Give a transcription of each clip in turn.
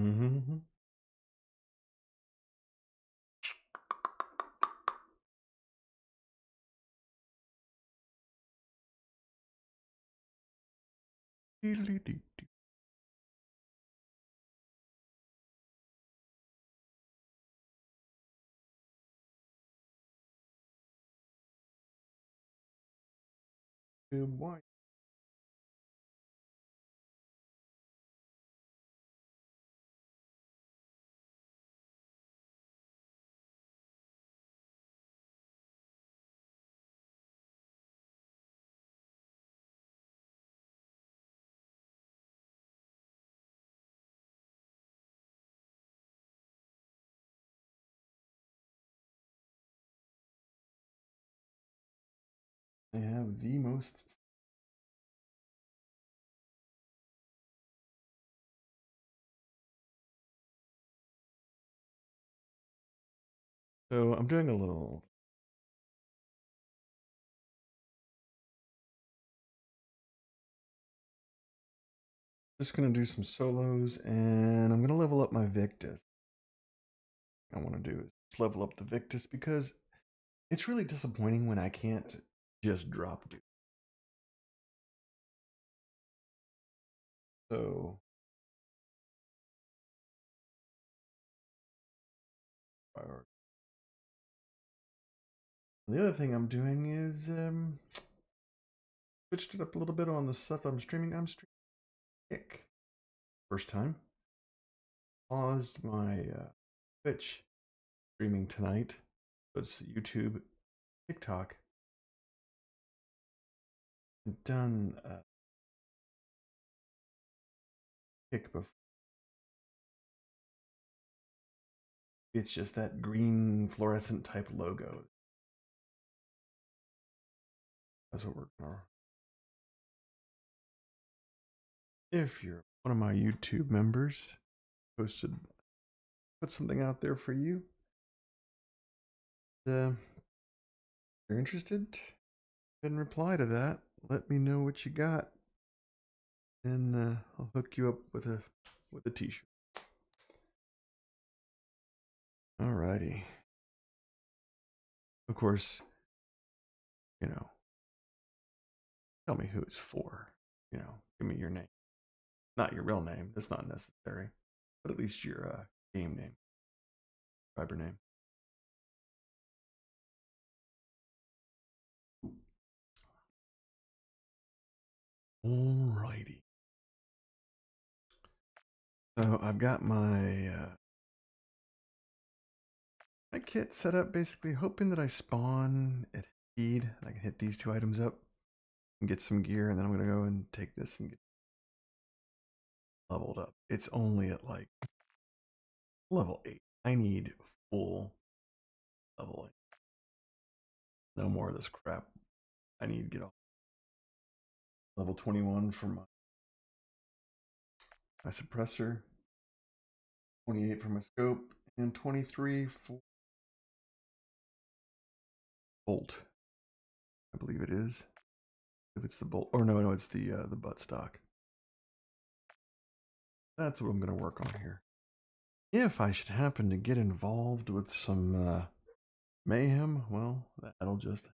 Mm-hmm. Why? They have the most. So I'm doing a little. Just gonna do some solos, and I'm gonna level up my Victus. What I want to do is just level up the Victus because it's really disappointing when I can't just drop dude. So the other thing I'm doing is switched it up a little bit on the stuff I'm streaming. I'm streaming Kick first time. Paused my Twitch streaming tonight. So it's YouTube, TikTok. I've done Kick before. It's just that green fluorescent type logo. That's what we're gonna. If you're one of my YouTube members, posted put something out there for you. If you're interested, go ahead and reply to that. Let me know what you got, and I'll hook you up with a t-shirt. Alrighty. Of course, you know, tell me who it's for. You know, give me your name. Not your real name. That's not necessary. But at least your game name, subscriber name. Alrighty. So I've got my kit set up, basically hoping that I spawn at speed. I can hit these two items up and get some gear, and then I'm gonna go and take this and get leveled up. It's only at like level 8. I need full leveling. No more of this crap. I need to get off level 21 for my suppressor, 28 for my scope, and 23 for bolt. I believe it is. If it's the bolt, or no, it's the butt stock. That's what I'm going to work on here. If I should happen to get involved with some mayhem, well, that'll just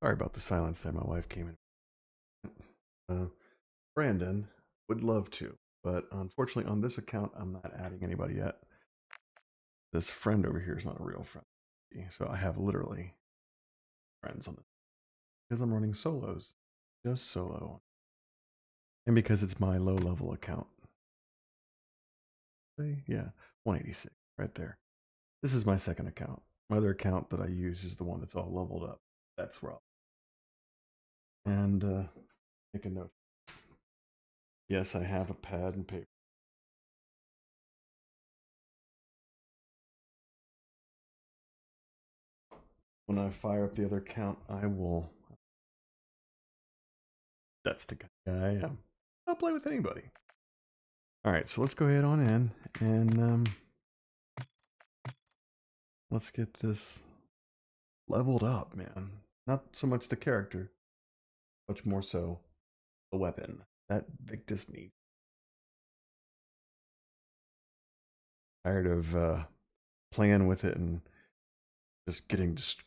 Sorry about the silence there. My wife came in. Brandon would love to, but unfortunately on this account, I'm not adding anybody yet. This friend over here is not a real friend. So I have literally friends on this because I'm running solos, just solo. And because it's my low level account. Yeah, 186 right there. This is my second account. My other account that I use is the one that's all leveled up. That's where and make a note. Yes, I have a pad and paper. When I fire up the other account, I will. That's the guy I am. I'll play with anybody. All right, so let's go ahead on in and let's get this leveled up, man. Not so much the character, much more so the weapon that Victus needs. Tired of playing with it and just getting just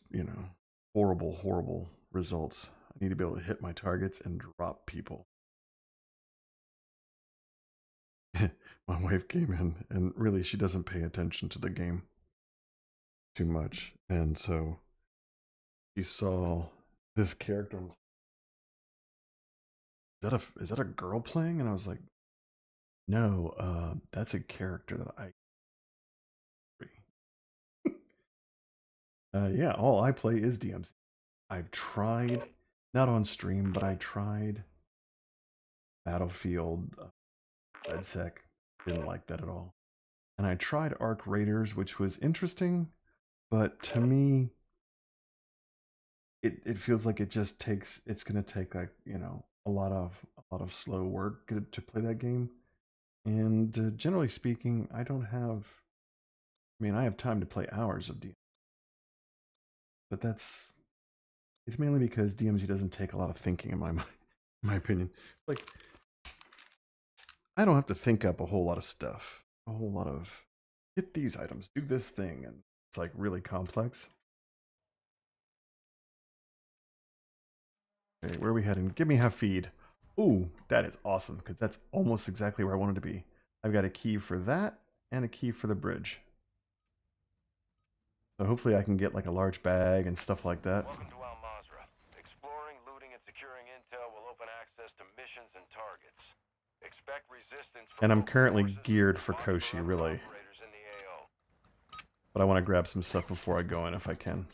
horrible results. I need to be able to hit my targets and drop people. My wife came in and really she doesn't pay attention to the game too much, and so she saw this character. Is that a girl playing? And I was like, no, that's a character that I yeah, all I play is DMZ. I've tried, not on stream, but I tried Battlefield, RedSec, didn't like that at all. And I tried Arc Raiders, which was interesting, but to me, it feels like it's gonna take like, a lot of slow work to play that game. And generally speaking, I have time to play hours of DMZ. But it's mainly because DMZ doesn't take a lot of thinking in my opinion. Like, I don't have to think up a whole lot of stuff. A whole lot of get these items, do this thing, and it's like really complex. Okay, where are we heading? Give me half feed. Ooh, that is awesome, because that's almost exactly where I wanted to be. I've got a key for that, and a key for the bridge. So hopefully I can get like a large bag and stuff like that. Welcome to Al Mazrah. Exploring, looting, and securing intel will open access to missions and targets. Expect resistance from And I'm currently forces, geared for Koshi, really. But I want to grab some stuff before I go in if I can.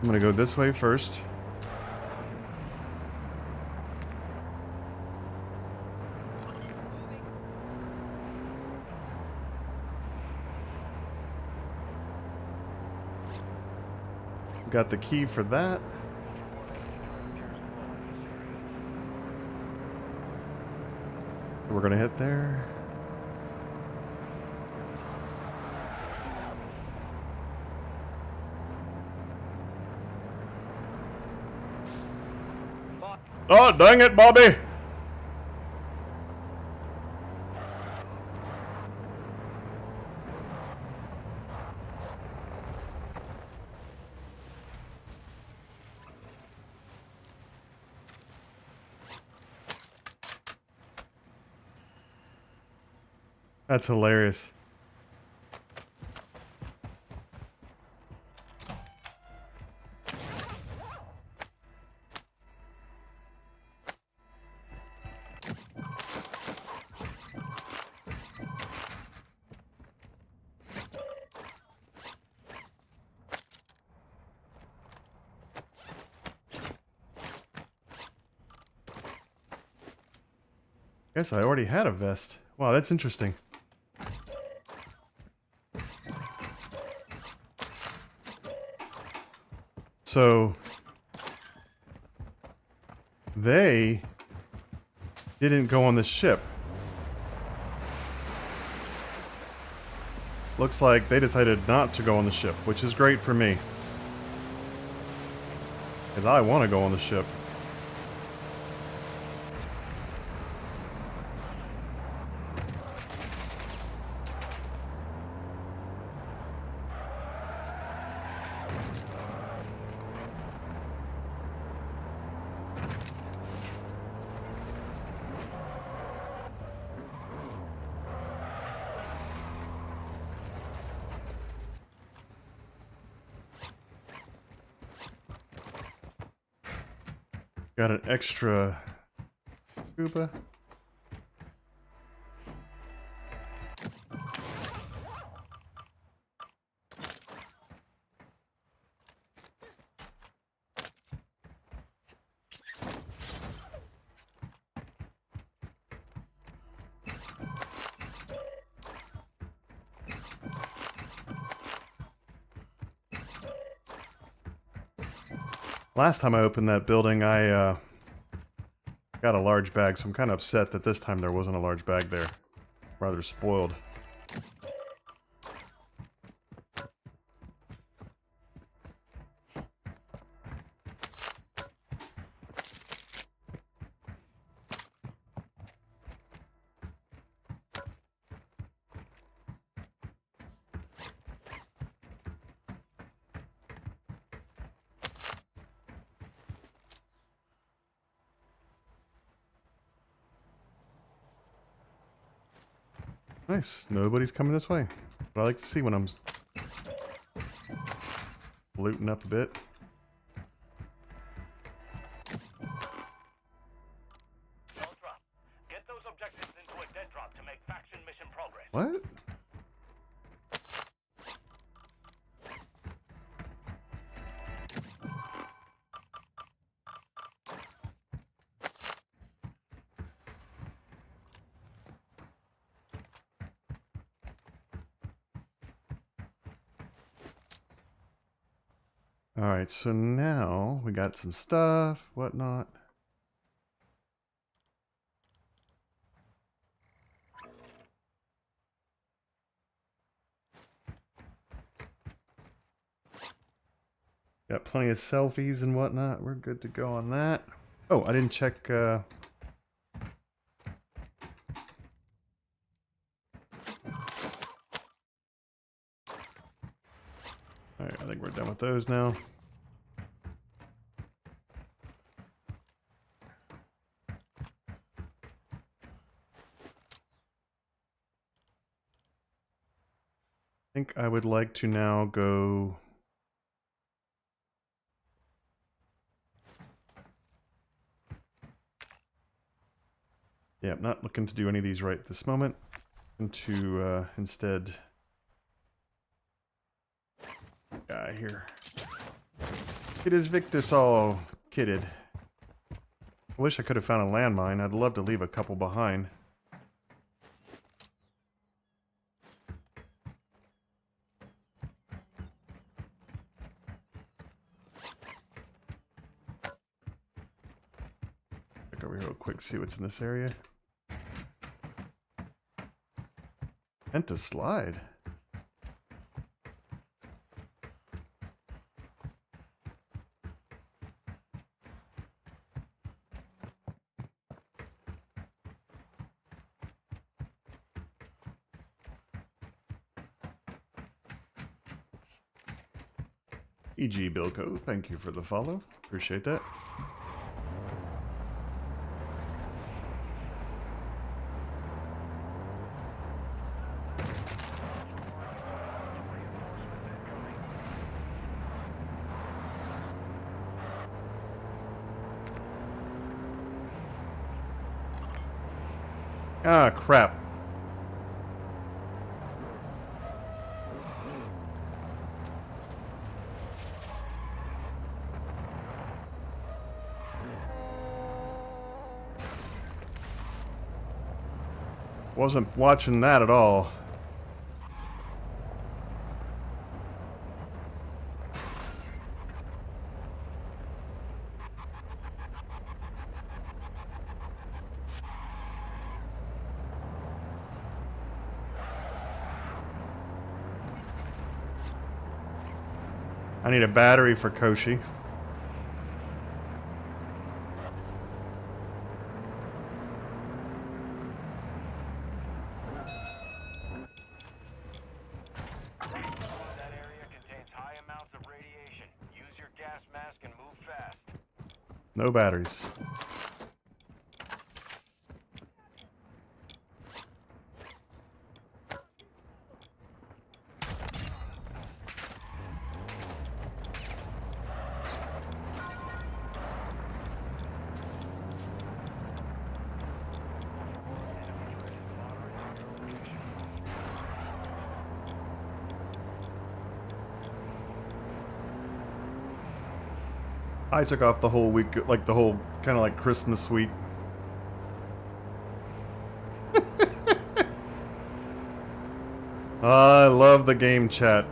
I'm gonna go this way first. Got the key for that. We're gonna hit there. Oh, dang it, Bobby! That's hilarious. Guess I already had a vest. Wow, that's interesting. So they didn't go on the ship. looks like they decided not to go on the ship, which is great for me. Because I want to go on the ship. Got an extra scuba. Last time I opened that building, I got a large bag, so I'm kind of upset that this time there wasn't a large bag there. Rather spoiled. Nice. Nobody's coming this way. What I like to see when I'm looting up a bit. Ultra, get those objectives into a dead drop to make faction mission progress. What? Alright, so now we got some stuff, whatnot. Got plenty of selfies and whatnot. We're good to go on that. Oh, I didn't check. Alright, I think we're done with those now. I think I would like to now go. Yeah, I'm not looking to do any of these right this moment. And to instead guy here. It is Victus all kitted. I wish I could have found a landmine. I'd love to leave a couple behind. Check over here real quick, see what's in this area. And to slide. E.G. Bilko, thank you for the follow. Appreciate that. Ah, crap. Wasn't watching that at all. I need a battery for Koshi. That area contains high amounts of radiation. Use your gas mask and move fast. No batteries. I took off the whole week, like the whole kind of like Christmas week. I love the game chat.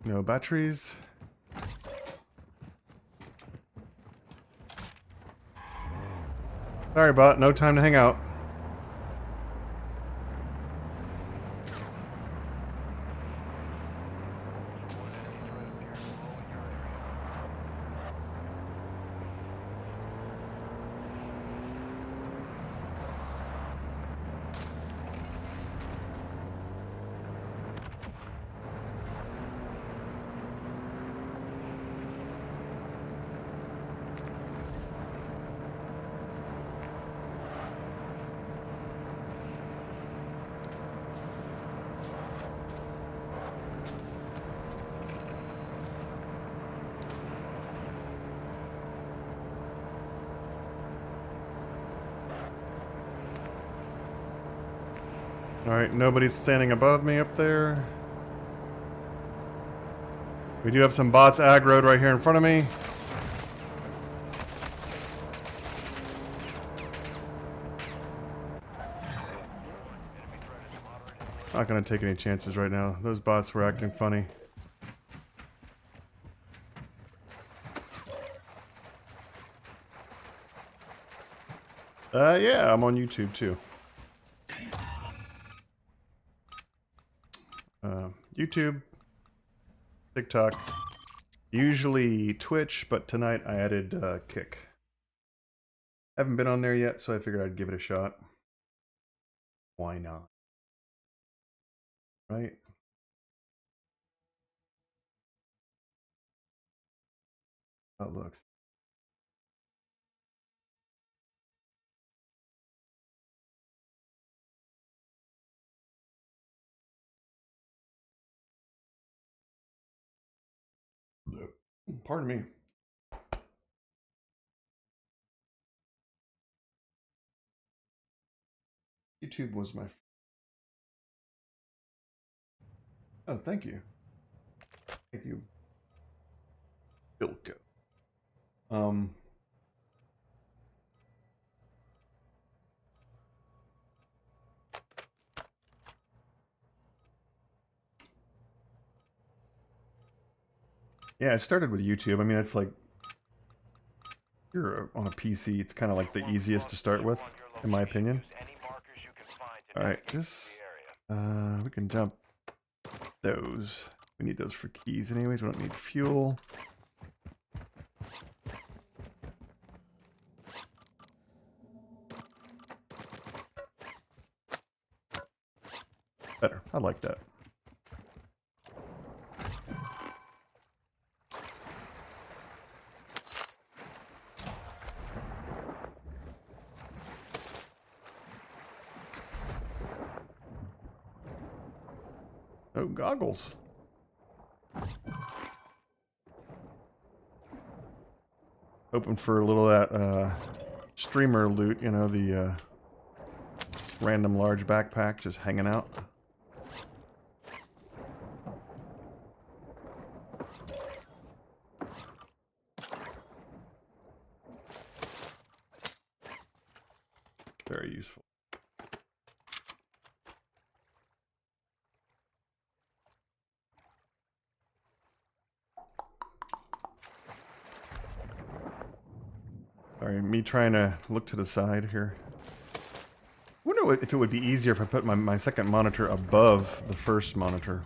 No batteries. Sorry, bot. No time to hang out. Alright, nobody's standing above me up there. We do have some bots aggroed right here in front of me. Not gonna take any chances right now. Those bots were acting funny. Yeah, I'm on YouTube too. YouTube, TikTok, usually Twitch, but tonight I added Kick. Haven't been on there yet, so I figured I'd give it a shot. Why not? Right? How it looks. Pardon me. YouTube was my... Oh, thank you. Thank you, Bilko. Yeah, I started with YouTube. I mean, it's like... You're on a PC, it's kind of like the easiest to start with, in my opinion. Alright, this... we can dump those. We need those for keys anyways, we don't need fuel. Better, I like that. Oh, goggles. Hoping for a little of that streamer loot, you know, the random large backpack just hanging out. Very useful. Sorry, me trying to look to the side here. I wonder if it would be easier if I put my second monitor above the first monitor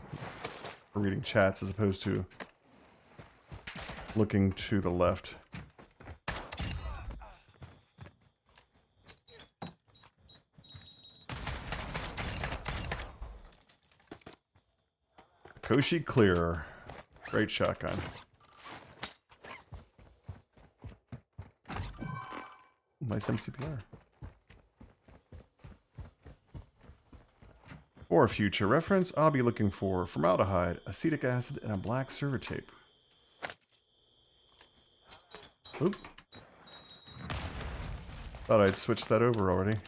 for reading chats as opposed to looking to the left. Koshi clear. Great shotgun. Nice MCPR. For future reference, I'll be looking for formaldehyde, acetic acid, and a black server tape. Oop. Thought I'd switched that over already.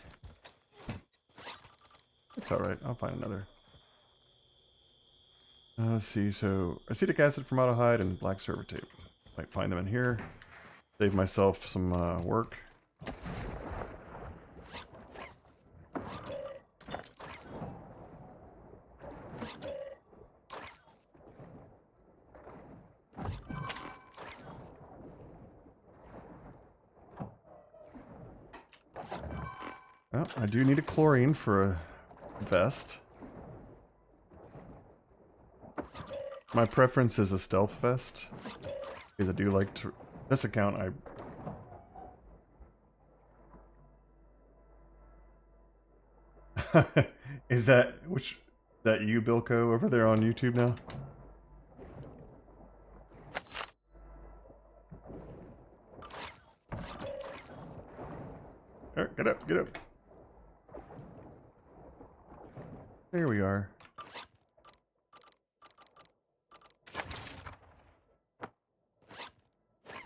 It's alright, I'll find another. Let's see, so acetic acid, formaldehyde, and black server tape. Might find them in here. Save myself some work. Well, I do need a chlorine for a vest. My preference is a stealth vest, because I do like to... This account, I... Is that you, Bilko, over there on YouTube now? Alright, get up, get up. There we are.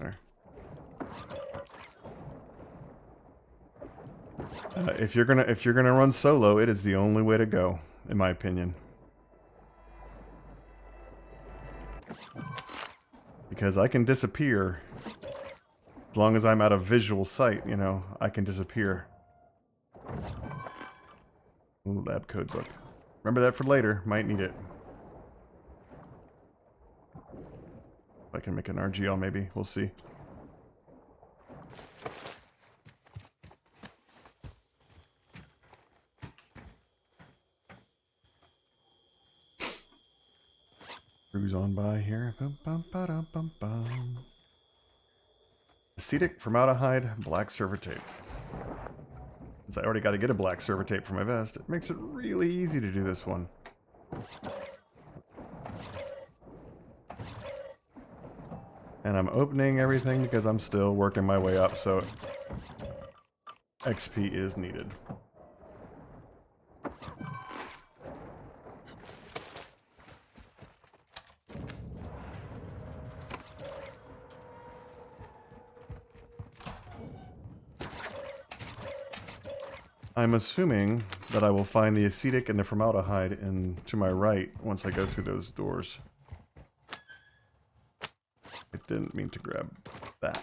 There. If you're gonna run solo, it is the only way to go, in my opinion. Because I can disappear. As long as I'm out of visual sight, you know, I can disappear. Ooh, lab code book. Remember that for later. Might need it. If I can make an RGL, maybe. We'll see. Cruise on by here. Bum, bum, ba-dum, bum, bum. Acetic, formaldehyde, black server tape. Since I already got to get a black server tape for my vest, it makes it really easy to do this one. And I'm opening everything because I'm still working my way up, so XP is needed. I'm assuming that I will find the acetic and the formaldehyde in to my right once I go through those doors. I didn't mean to grab that.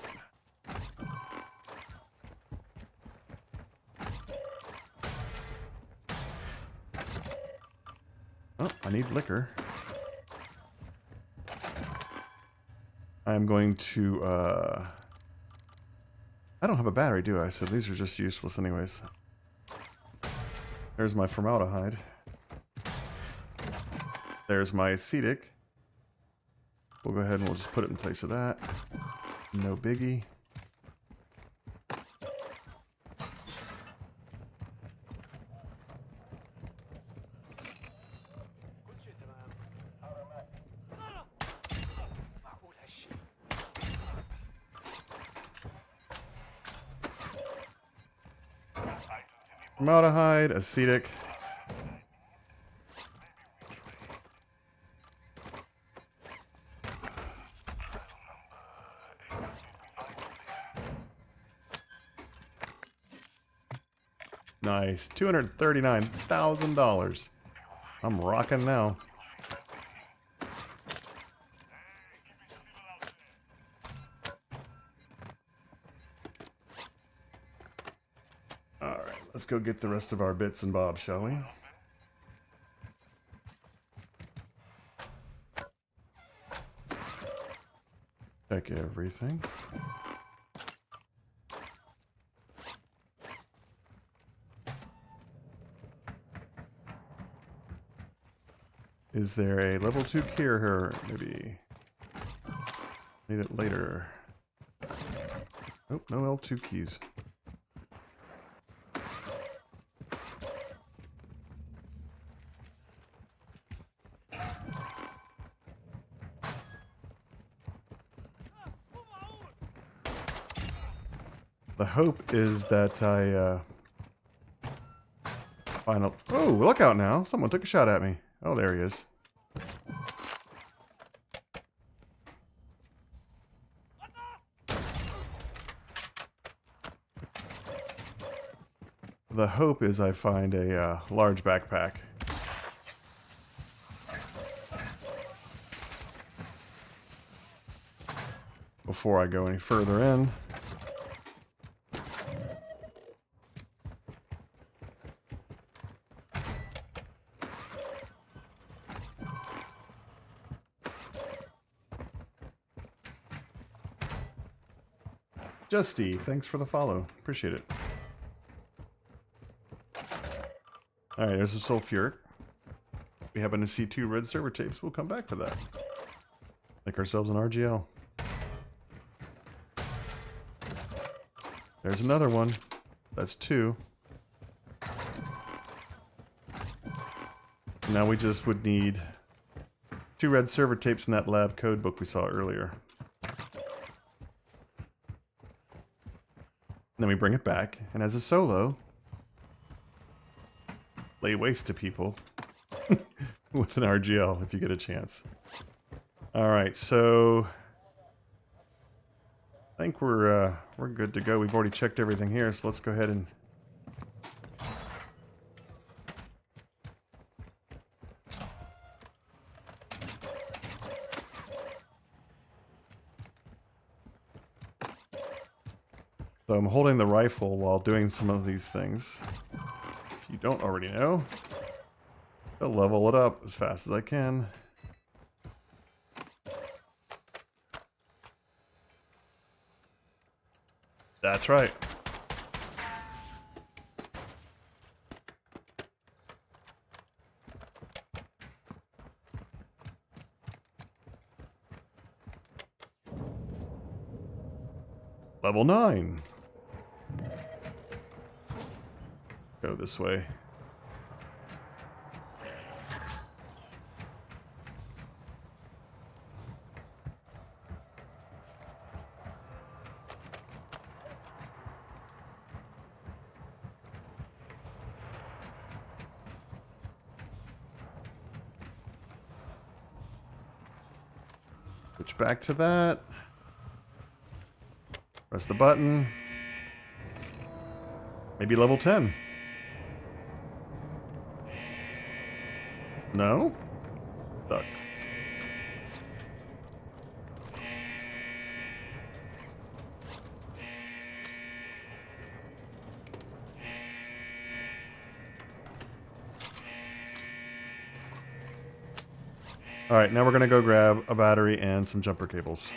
Oh, I need liquor. I'm going to, I don't have a battery, do I? So these are just useless anyways. There's my formaldehyde. There's my acetic. We'll go ahead and we'll just put it in place of that. No biggie. Formaldehyde, acetic. Nice. $239,000. I'm rocking now. Alright, let's go get the rest of our bits and bobs, shall we? Check everything. Is there a level 2 key here? Maybe. Need it later. Nope, no L2 keys. The hope is that I find a... Oh, look out now. Someone took a shot at me. Oh, there he is. The hope is I find a large backpack. Before I go any further in. Justy, thanks for the follow. Appreciate it. Alright, there's a sulfuric. We happen to see 2 red server tapes. We'll come back for that. Make ourselves an RGL. There's another one. That's 2. Now we just would need 2 red server tapes in that lab code book we saw earlier. Then we bring it back, and as a solo, lay waste to people with an RGL if you get a chance. Alright, so I think we're good to go. We've already checked everything here, so let's go ahead and so I'm holding the rifle while doing some of these things. If you don't already know, I'll level it up as fast as I can. That's right. Level 9. Go this way. Switch back to that. Press the button. Maybe level 10. No? Stuck. Alright, now we're gonna go grab a battery and some jumper cables.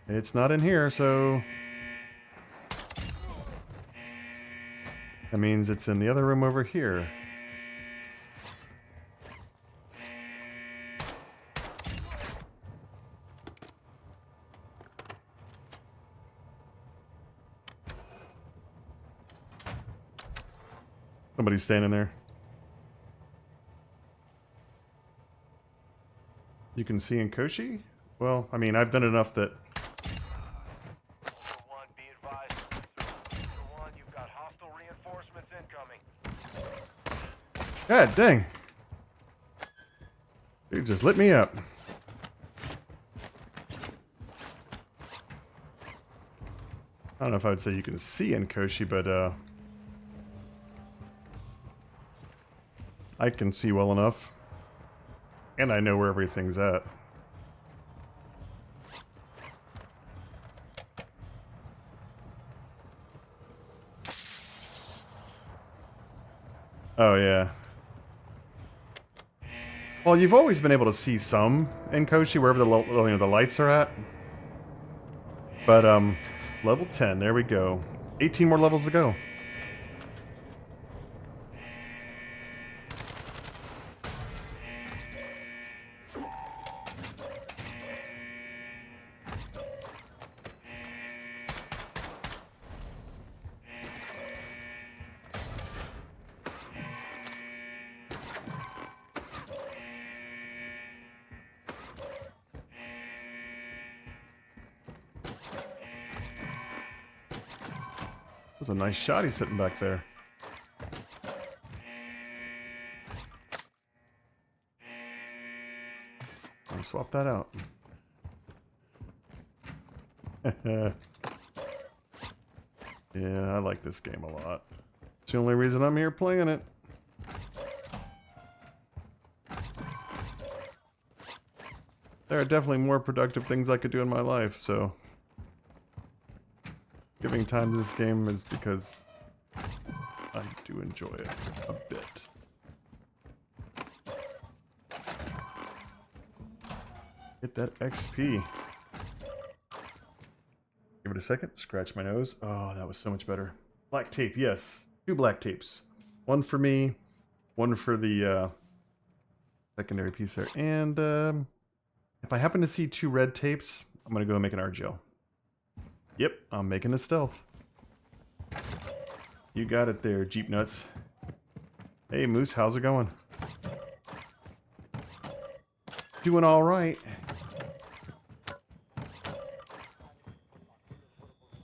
It's not in here, so that means it's in the other room over here. Somebody's standing there. You can see in Koshi? Well, I mean, I've done enough that... God dang. Dude just lit me up. I don't know if I would say you can see in Koshi, but I can see well enough. And I know where everything's at. Oh yeah. Well, you've always been able to see some in Koshi, wherever the lights are at. But, level 10, there we go. 18 more levels to go. That's a nice shot he's sitting back there. I'll swap that out. Yeah, I like this game a lot. It's the only reason I'm here playing it. There are definitely more productive things I could do in my life, so giving time to this game is because I do enjoy it a bit. Get that XP. Give it a second. Scratch my nose. Oh, that was so much better. Black tape, yes. 2 black tapes. One for me, one for the secondary piece there. And if I happen to see 2 red tapes, I'm going to go make an RGL. Yep, I'm making a stealth. You got it there, Jeep Nuts. Hey, Moose, how's it going? Doing all right.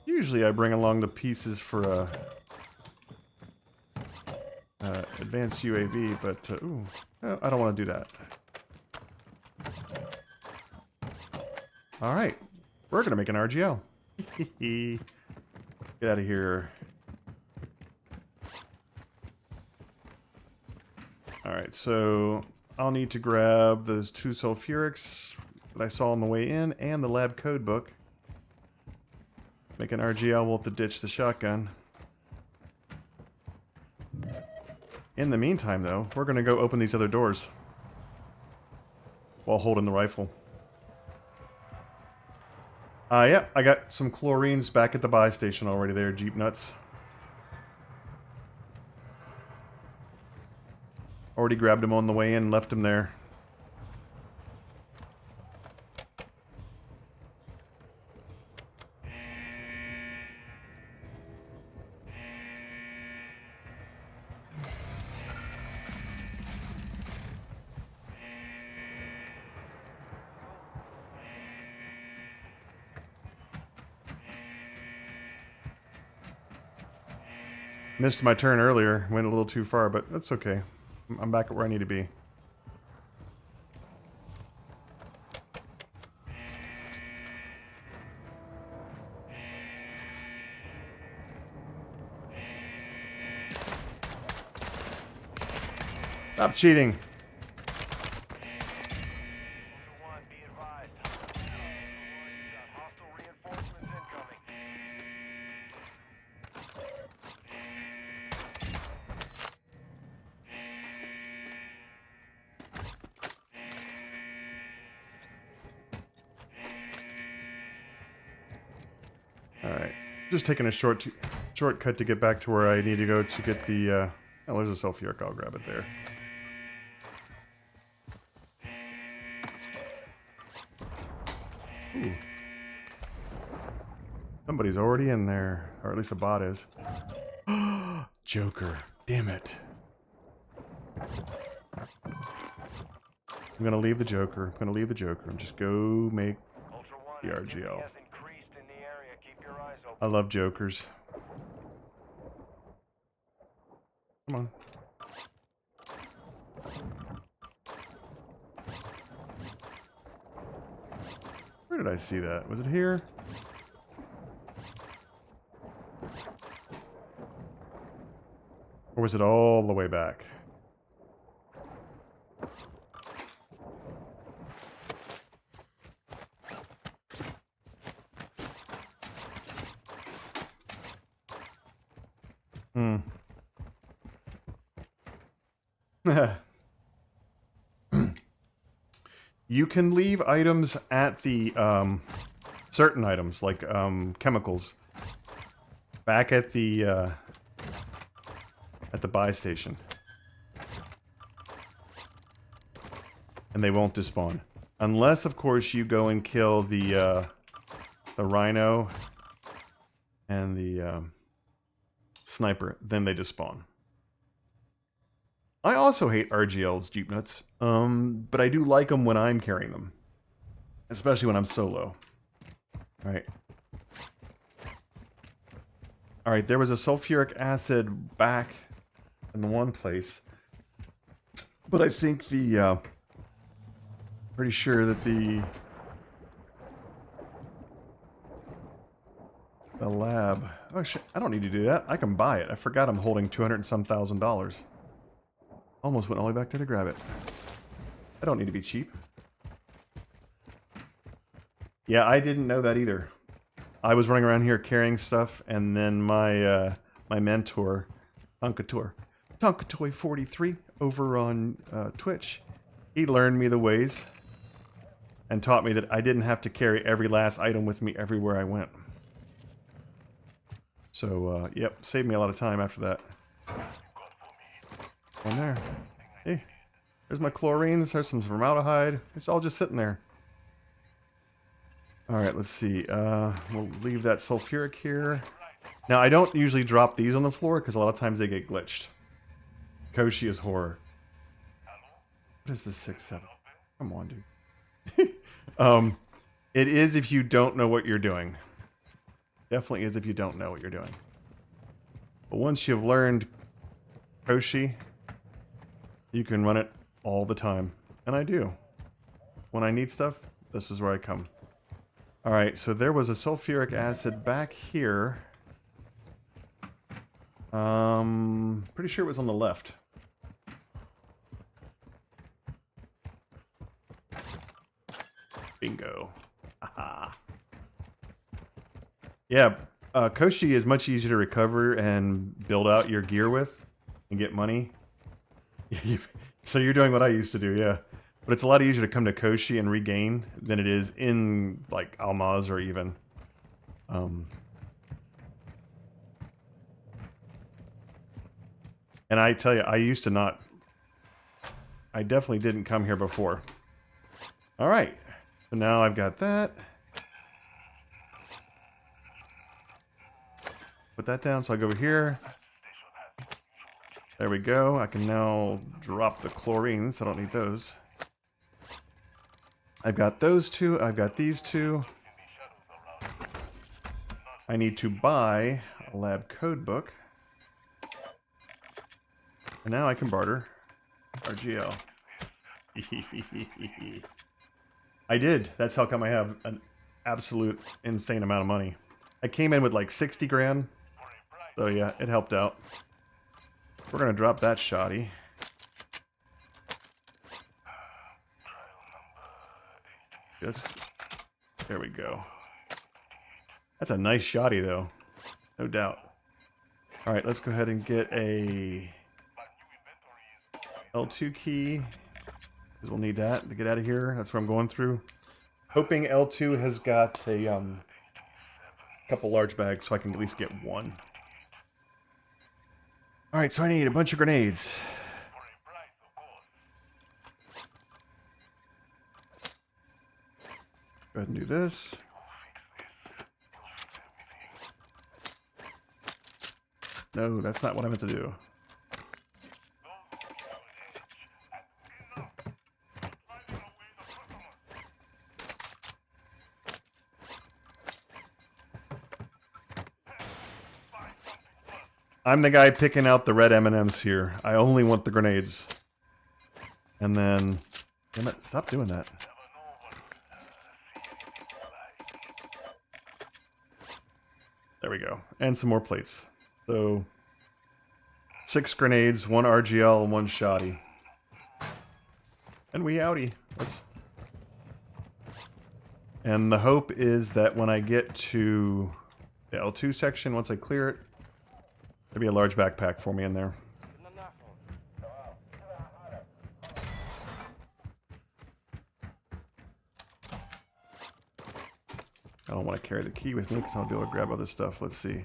Usually I bring along the pieces for advanced UAV, but ooh, I don't want to do that. All right, we're gonna make an RGL. Get out of here. All right, so I'll need to grab those 2 sulfurics that I saw on the way in and the lab code book. Make an RGL, we'll have to ditch the shotgun. In the meantime, though, we're going to go open these other doors while holding the rifle. Yeah, I got some chlorines back at the buy station already there, Jeep Nuts. Already grabbed them on the way in and left them there. Missed my turn earlier, went a little too far, but that's okay. I'm back at where I need to be. Stop cheating. Alright, just taking a shortcut to get back to where I need to go to get the, oh, there's a sulfuric, I'll grab it there. Ooh. Somebody's already in there, or at least a bot is. Joker, damn it. I'm gonna leave the Joker, and just go make the RGL. I love Jokers. Come on. Where did I see that? Was it here? Or was it all the way back? You can leave items at the certain items like chemicals. back at the buy station. And they won't despawn. Unless, of course, you go and kill the rhino and the sniper. Then they despawn. I also hate RGL's Jeep Nuts. But I do like them when I'm carrying them. Especially when I'm solo. Alright. Alright, there was a sulfuric acid back in the one place. But I think the... pretty sure that the lab... Oh shit, I don't need to do that. I can buy it. I forgot I'm holding $200 and some thousand. Almost went all the way back there to grab it. I don't need to be cheap. Yeah, I didn't know that either. I was running around here carrying stuff, and then my my mentor, Tonkatoy43, over on Twitch, he learned me the ways and taught me that I didn't have to carry every last item with me everywhere I went. So, yep, saved me a lot of time after that. On there. Hey, there's my chlorines, there's some formaldehyde. It's all just sitting there. Alright, let's see. We'll leave that sulfuric here. Now, I don't usually drop these on the floor because a lot of times they get glitched. Koshi is horror. What is this 6-7? Come on, dude. It is if you don't know what you're doing. Definitely is if you don't know what you're doing. But once you've learned Koshi, you can run it all the time. And I do. When I need stuff, this is where I come. Alright, so there was a sulfuric acid back here. Pretty sure it was on the left. Bingo. Aha. Yeah, Koshi is much easier to recover and build out your gear with and get money. So you're doing what I used to do, yeah. But it's a lot easier to come to Koshi and regain than it is in, like, Almaz or even. And I tell you, I used to not... I definitely didn't come here before. Alright. So now I've got that. Put that down, so I go over here. There we go. I can now drop the chlorines. I don't need those. I've got those two. I've got these two. I need to buy a lab code book. And now I can barter RGL. I did. That's how come I have an absolute insane amount of money. I came in with like 60 grand. So yeah, it helped out. We're gonna drop that shoddy. Just there we go. That's a nice shoddy though, no doubt. All right, let's go ahead and get a L2 key because we'll need that to get out of here. That's what I'm going through. Hoping L2 has got a couple large bags so I can at least get one. All right, so I need a bunch of grenades. Go ahead and do this. No, that's not what I meant to do. I'm the guy picking out the red M&Ms here. I only want the grenades. And then... Damn it, stop doing that. There we go. And some more plates. So... 6 grenades, 1 RGL, and 1 shoddy. And we outie. Let's... And the hope is that when I get to the L2 section, once I clear it, there'll be a large backpack for me in there. I don't want to carry the key with me because I'll be able to grab other stuff. Let's see.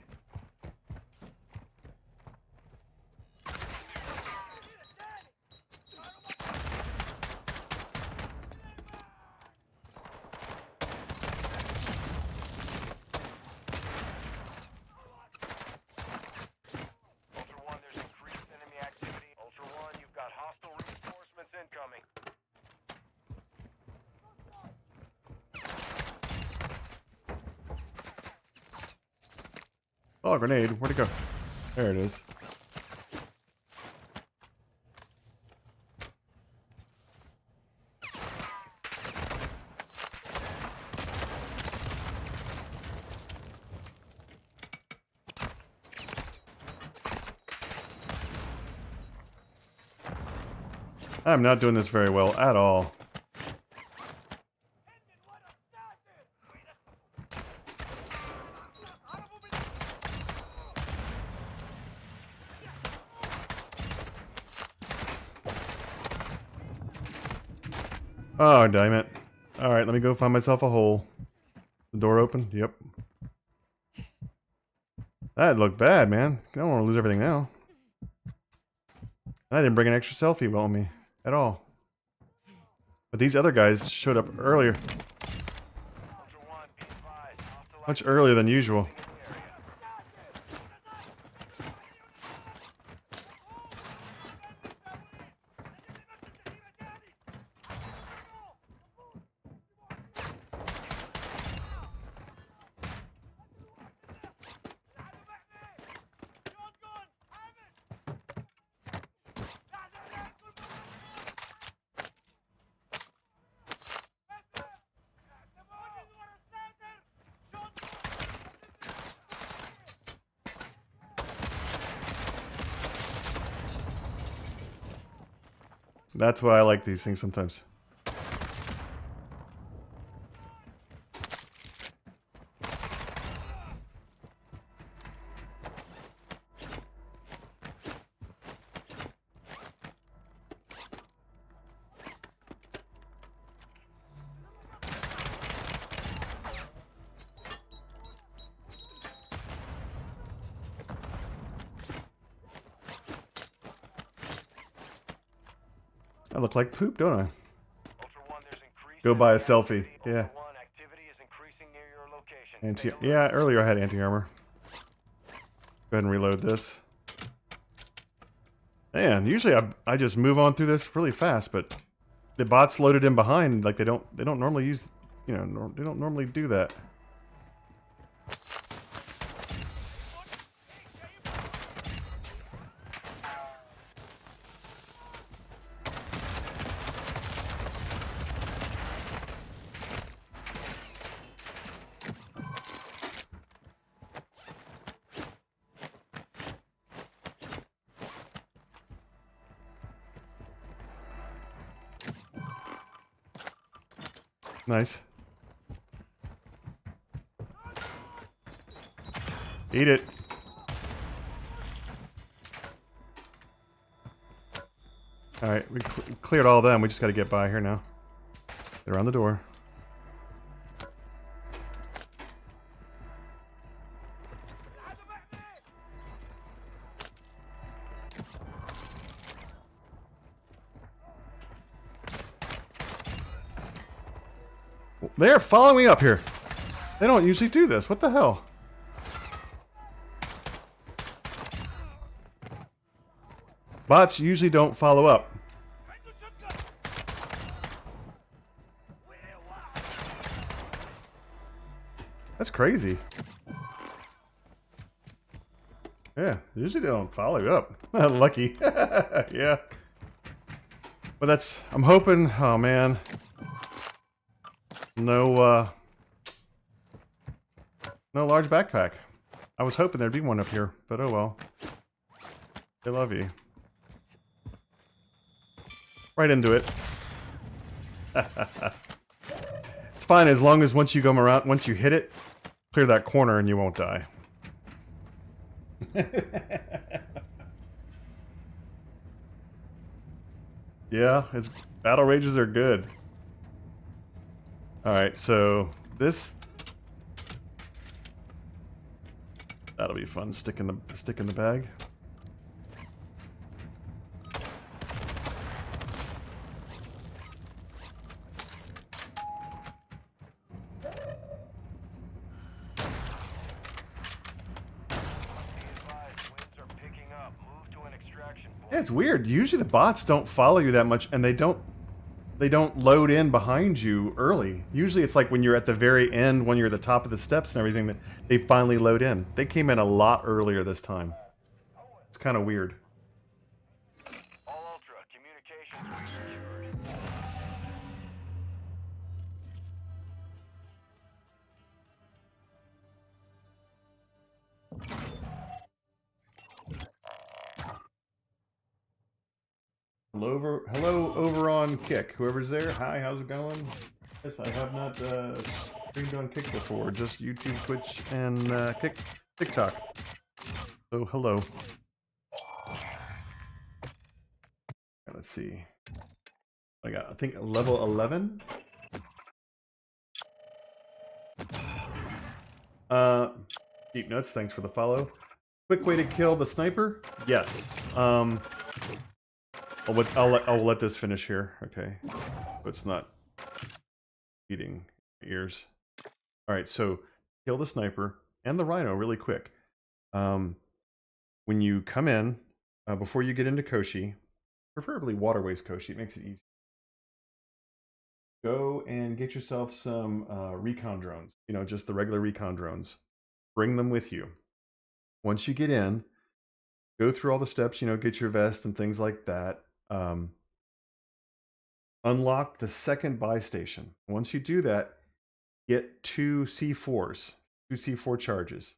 Oh, a grenade. Where'd it go? There it is. I'm not doing this very well at all. Oh, damn it. Alright, let me go find myself a hole. The door open? Yep. That looked bad, man. I don't want to lose everything now. I didn't bring an extra selfie on me at all. But these other guys showed up earlier. Much earlier than usual. That's why I like these things sometimes. I look like poop, don't I? Go buy a selfie. Yeah. Yeah, earlier I had anti-armor. Go ahead and reload this. Man, usually I just move on through this really fast, but the bots loaded in behind, like they don't normally use, you know, they don't normally do that. Nice. Eat it. Alright, we cleared all of them. We just got to get by here now. They're on the door. They're following me up here. They don't usually do this. What the hell? Bots usually don't follow up. That's crazy. Yeah, usually they don't follow you up. Lucky. Yeah. But that's... I'm hoping... Oh, man. No large backpack. I was hoping there'd be one up here, but oh well. They love you. Right into it. It's fine as long as once you come around, once you hit it, clear that corner and you won't die. Yeah, it's battle rages are good. Alright, so this... That'll be fun, stick in the bag. Yeah, it's weird. Usually the bots don't follow you that much, and they don't they don't load in behind you early. Usually it's like when you're at the very end, when you're at the top of the steps and everything, that they finally load in. They came in a lot earlier this time. It's kind of weird. All Ultra, communications resecured. Hello over on Kick. Whoever's there, hi, how's it going? Yes, I have not streamed on Kick before, just YouTube, Twitch, and TikTok. So hello. Let's see. I got, I think, level 11. Deep Nuts, thanks for the follow. Quick way to kill the sniper? Yes. I'll let this finish here. Okay, so it's not eating ears. All right, so kill the sniper and the rhino really quick. When you come in, before you get into Koshi, preferably waterways Koshi, it makes it easy. Go and get yourself some recon drones. You know, just the regular recon drones. Bring them with you. Once you get in, go through all the steps. You know, get your vest and things like that. Unlock the second buy station. Once you do that, get 2 C4s, 2 C4 charges.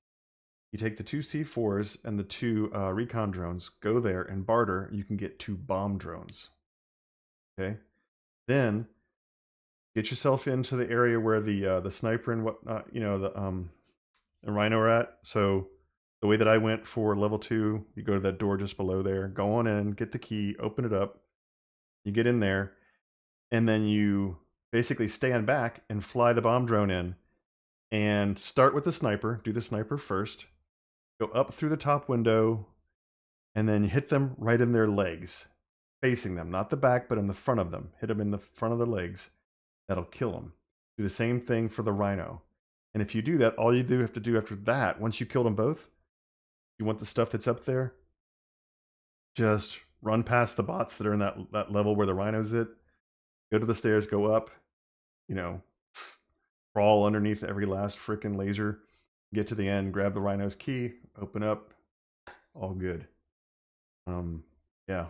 You take the 2 C4s and the 2 recon drones, go there and barter. You can get 2 bomb drones. Okay, then get yourself into the area where the sniper and whatnot, you know, the rhino are at. So the way that I went for level 2, you go to that door just below there, go on in, get the key, open it up. You get in there, and then you basically stand back and fly the bomb drone in. And start with the sniper. Do the sniper first. Go up through the top window, and then hit them right in their legs, facing them, not the back, but in the front of them. Hit them in the front of their legs. That'll kill them. Do the same thing for the rhino. And if you do that, all you do have to do after that, once you kill them both, you want the stuff that's up there, just run past the bots that are in that level where the rhino's at. Go to the stairs, go up, you know, crawl underneath every last freaking laser, get to the end, grab the rhino's key, open up, all good. Yeah.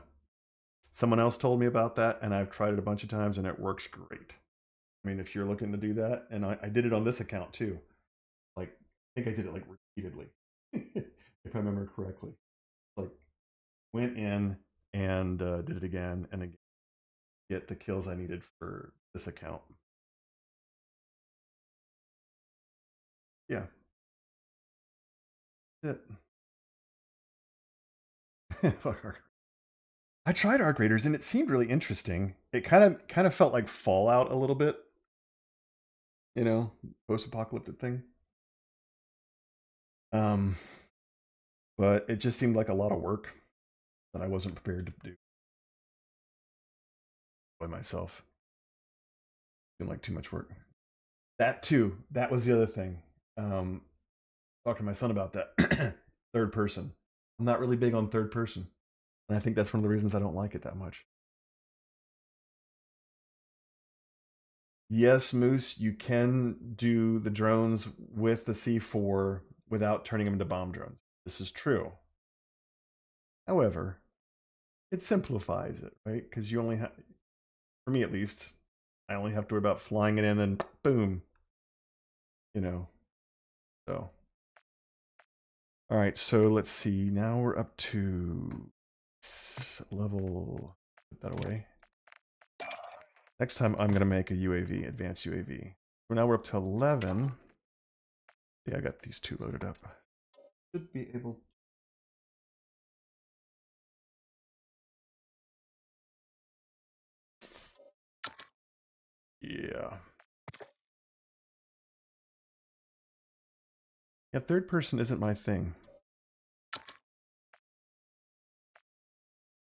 Someone else told me about that, and I've tried it a bunch of times, and it works great. I mean, if you're looking to do that, and I did it on this account too. Like, I think I did it like repeatedly, if I remember correctly. Like, went in and did it again and again, get the kills I needed for this account. Yeah. That's it. Fuck Arc. I tried Arc Raiders and it seemed really interesting. It kind of felt like Fallout a little bit, you know, post-apocalyptic thing. But it just seemed like a lot of work that I wasn't prepared to do by myself. It seemed like too much work. That too. That was the other thing. Talking to my son about that. Third person. I'm not really big on third person. And I think that's one of the reasons I don't like it that much. Yes, Moose, you can do the drones with the C4 without turning them into bomb drones. This is true. However, it simplifies it, right? Because you only have, for me at least, I only have to worry about flying it in and boom, you know. So, all right, so let's see. Now we're up to level, put that away. Next time I'm going to make a UAV, advanced UAV. So now we're up to 11. Yeah, I got these 2 loaded up. Should be able. Yeah. Yeah, third person isn't my thing.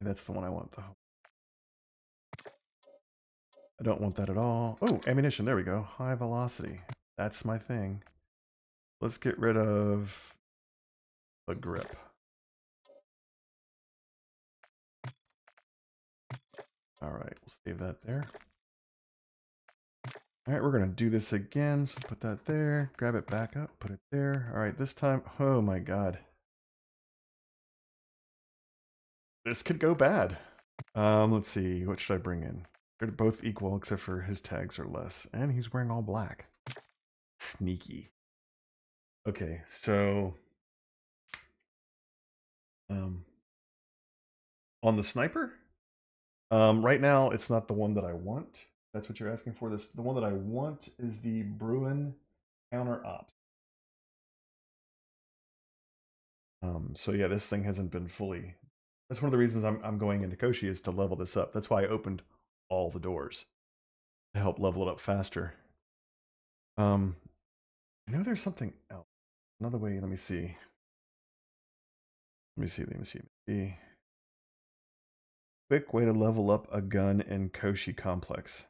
That's the one I want, though. I don't want that at all. Oh, ammunition. There we go. High velocity. That's my thing. Let's get rid of the grip. All right, we'll save that there. All right, we're going to do this again. So put that there, grab it back up, put it there. All right, this time, oh my God. This could go bad. Let's see, what should I bring in? They're both equal except for his tags are less. And he's wearing all black. Sneaky. Okay, so on the sniper, right now it's not the one that I want. That's what you're asking for. The one that I want is the Bruin counter ops. So yeah, this thing hasn't been fully. That's one of the reasons I'm going into Koshi is to level this up. That's why I opened all the doors to help level it up faster. I know there's something else. Another way. Let me see. Let me see. Quick way to level up a gun in Koshi Complex.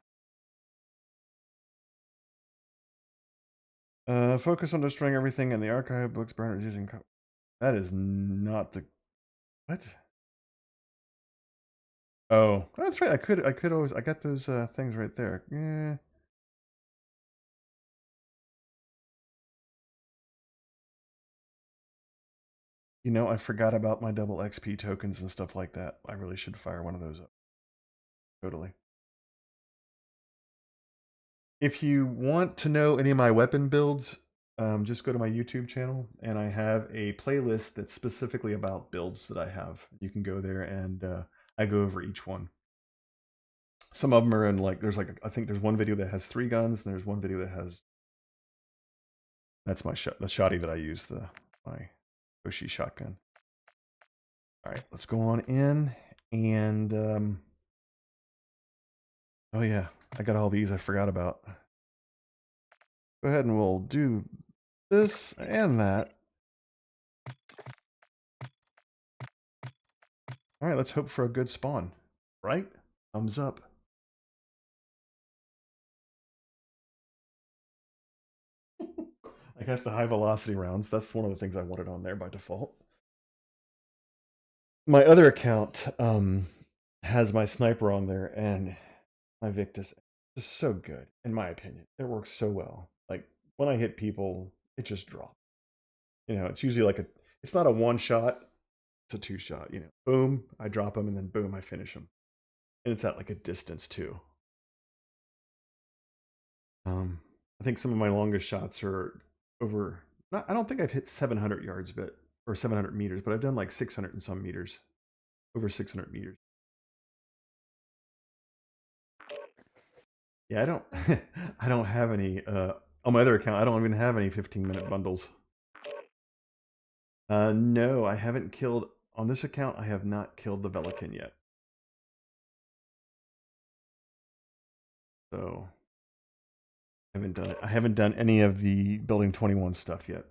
Focus on destroying everything in the archive books. Burners using. That is not the. What? Oh, that's right. I could always. I got those things right there. Yeah. You know, I forgot about my double XP tokens and stuff like that. I really should fire one of those up. Totally. If you want to know any of my weapon builds, just go to my YouTube channel, and I have a playlist that's specifically about builds that I have. You can go there, and I go over each one. Some of them are in like there's like I think there's one video that has 3 guns, and there's one video that has. That's my the shotty that I use, my Koshi shotgun. All right, let's go on in, and oh yeah, I got all these I forgot about. Go ahead and we'll do this and that. All right, let's hope for a good spawn. Right? Thumbs up. I got the high velocity rounds. That's one of the things I wanted on there by default. My other account has my sniper on there and my Victus. It's so good, in my opinion. It works so well. Like, when I hit people, it just drops. You know, it's usually like it's not a one shot, it's a 2 shot. You know, boom, I drop them, and then boom, I finish them. And it's at like a distance too. I think some of my longest shots are over. I don't think I've hit 700 yards, or 700 meters, but I've done like 600 and some meters, over 600 meters. Yeah, I don't have any on my other account. I don't even have any 15-minute bundles. No, I haven't killed on this account. I have not killed the Velikan yet. So I haven't done it. I haven't done any of the Building 21 stuff yet.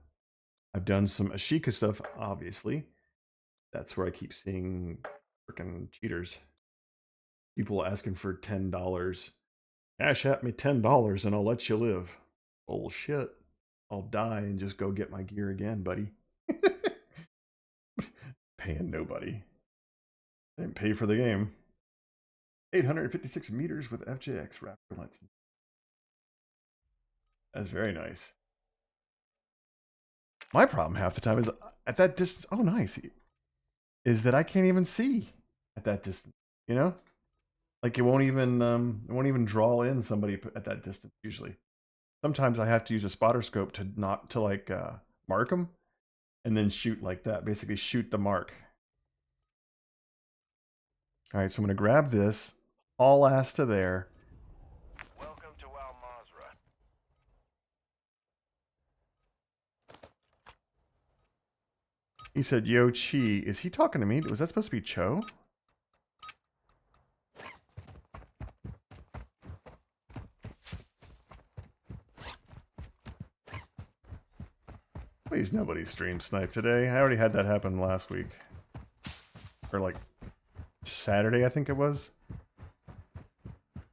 I've done some Ashika stuff, obviously. That's where I keep seeing freaking cheaters. People asking for $10. Cash at me $10 and I'll let you live. Bullshit. I'll die and just go get my gear again, buddy. Paying nobody. Didn't pay for the game. 856 meters with FJX Raptor lens. That's very nice. My problem half the time is at that distance. Oh, nice. Is that I can't even see at that distance. You know, like it won't even draw in somebody at that distance. Usually, sometimes I have to use a spotter scope to mark them, and then shoot like that. Basically, shoot the mark. All right, so I'm gonna grab this, haul ass to there. Welcome to Al Mazrah. He said, "Yo, Chi." Is he talking to me? Was that supposed to be Cho? Please, nobody stream snipe today. I already had that happen last week. Or like Saturday, I think it was.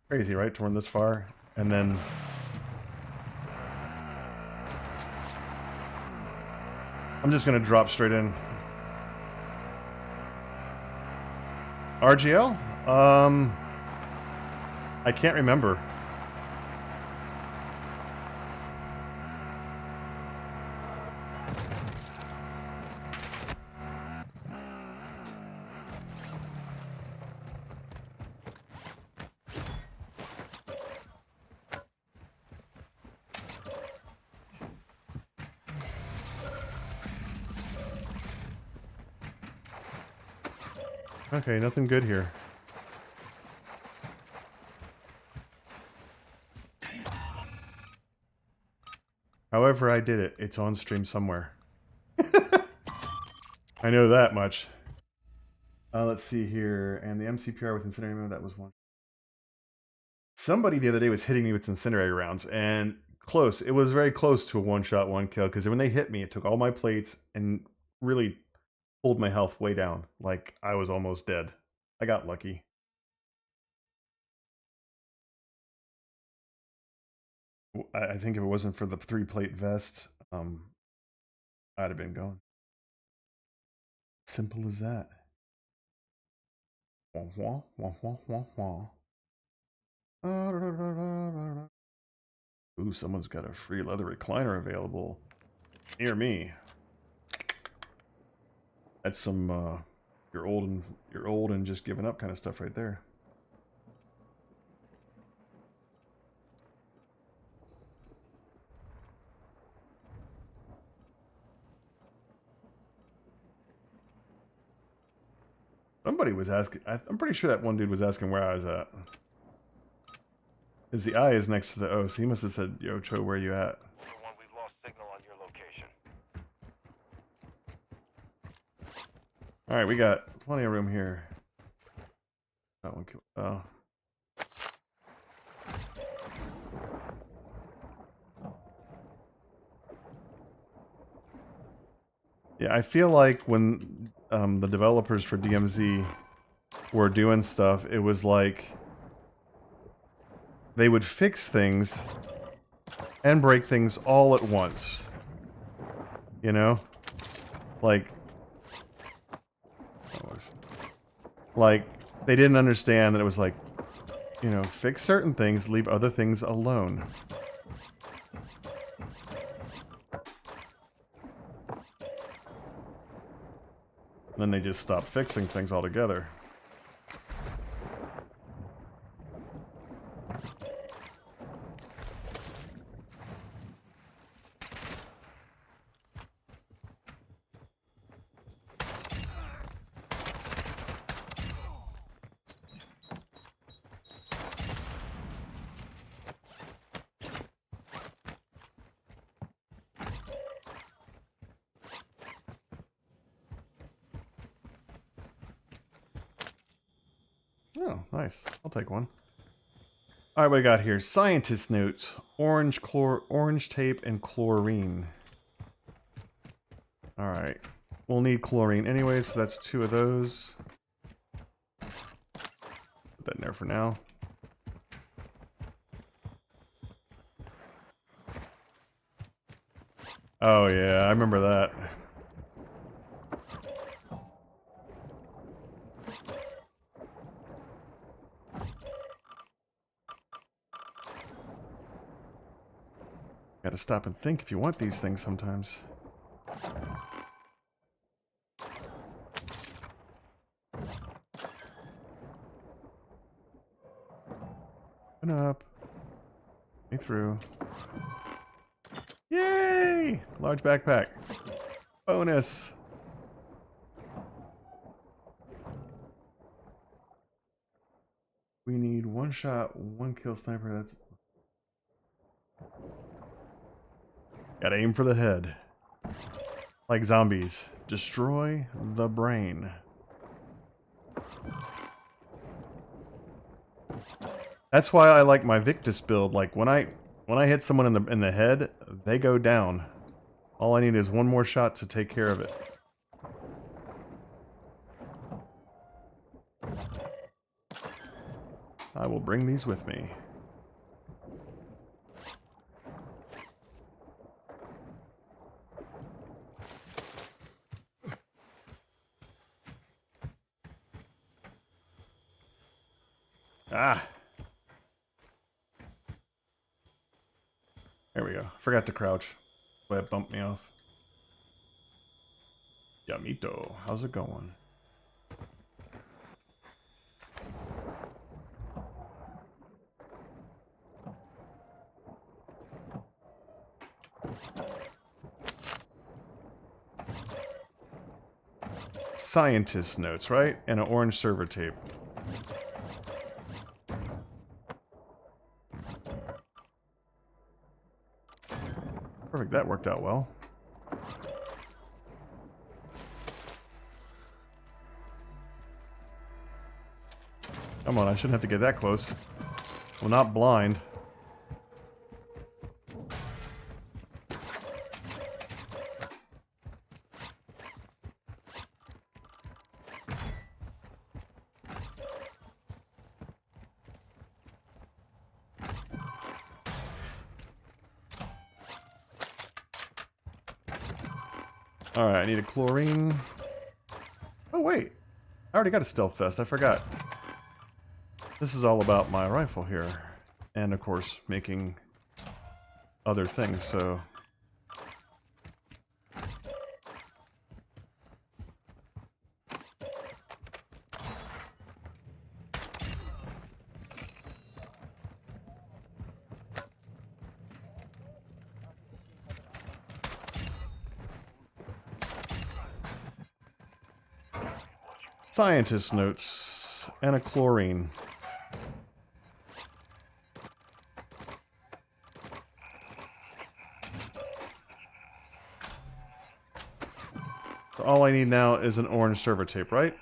Crazy, right? To run this far. And then I'm just going to drop straight in. RGL? I can't remember. Okay, nothing good here. However, I did it. It's on stream somewhere. I know that much. Let's see here. And the MCPR with incendiary ammo, that was one. Somebody the other day was hitting me with incendiary rounds, and close. It was very close to a one-shot, one-kill, because when they hit me, it took all my plates and really pulled my health way down. Like, I was almost dead. I got lucky. I think if it wasn't for the 3-plate vest, I'd have been gone. Simple as that. Wah, wah, wah, wah, wah, wah. Ooh, someone's got a free leather recliner available near me. That's some you're old and just giving up kind of stuff right there. Somebody was asking. I'm pretty sure that one dude was asking where I was at. Because the I is next to the O, so he must have said, "Yo, Cho, where you at?" We've lost signal on your location. All right, we got plenty of room here. That one. Oh. Yeah, I feel like when the developers for DMZ were doing stuff, it was like they would fix things and break things all at once. You know? Like they didn't understand that it was like, you know, fix certain things, leave other things alone. And then they just stopped fixing things altogether. Oh, nice. I'll take one. All right, what we got here? Scientist notes: orange tape and chlorine. All right, we'll need chlorine anyway, so that's 2 of those. Put that in there for now. Oh yeah, I remember that. Gotta stop and think if you want these things sometimes. Open up. Me through. Yay! Large backpack. Bonus. We need 1 shot, 1 kill sniper. That's. Gotta aim for the head. Like zombies. Destroy the brain. That's why I like my Victus build. Like when I hit someone in the head, they go down. All I need is 1 more shot to take care of it. I will bring these with me. Ah! There we go. Forgot to crouch. But it bumped me off. Yamito, how's it going? scientist notes, right? And an orange server tape. Perfect, that worked out well. Come on, I shouldn't have to get that close. Well, not blind. Alright, I need a chlorine. Oh, wait. I already got a stealth vest. I forgot. This is all about my rifle here. And, of course, making other things, so... Scientist notes and a chlorine. So all I need now is an orange server tape, right?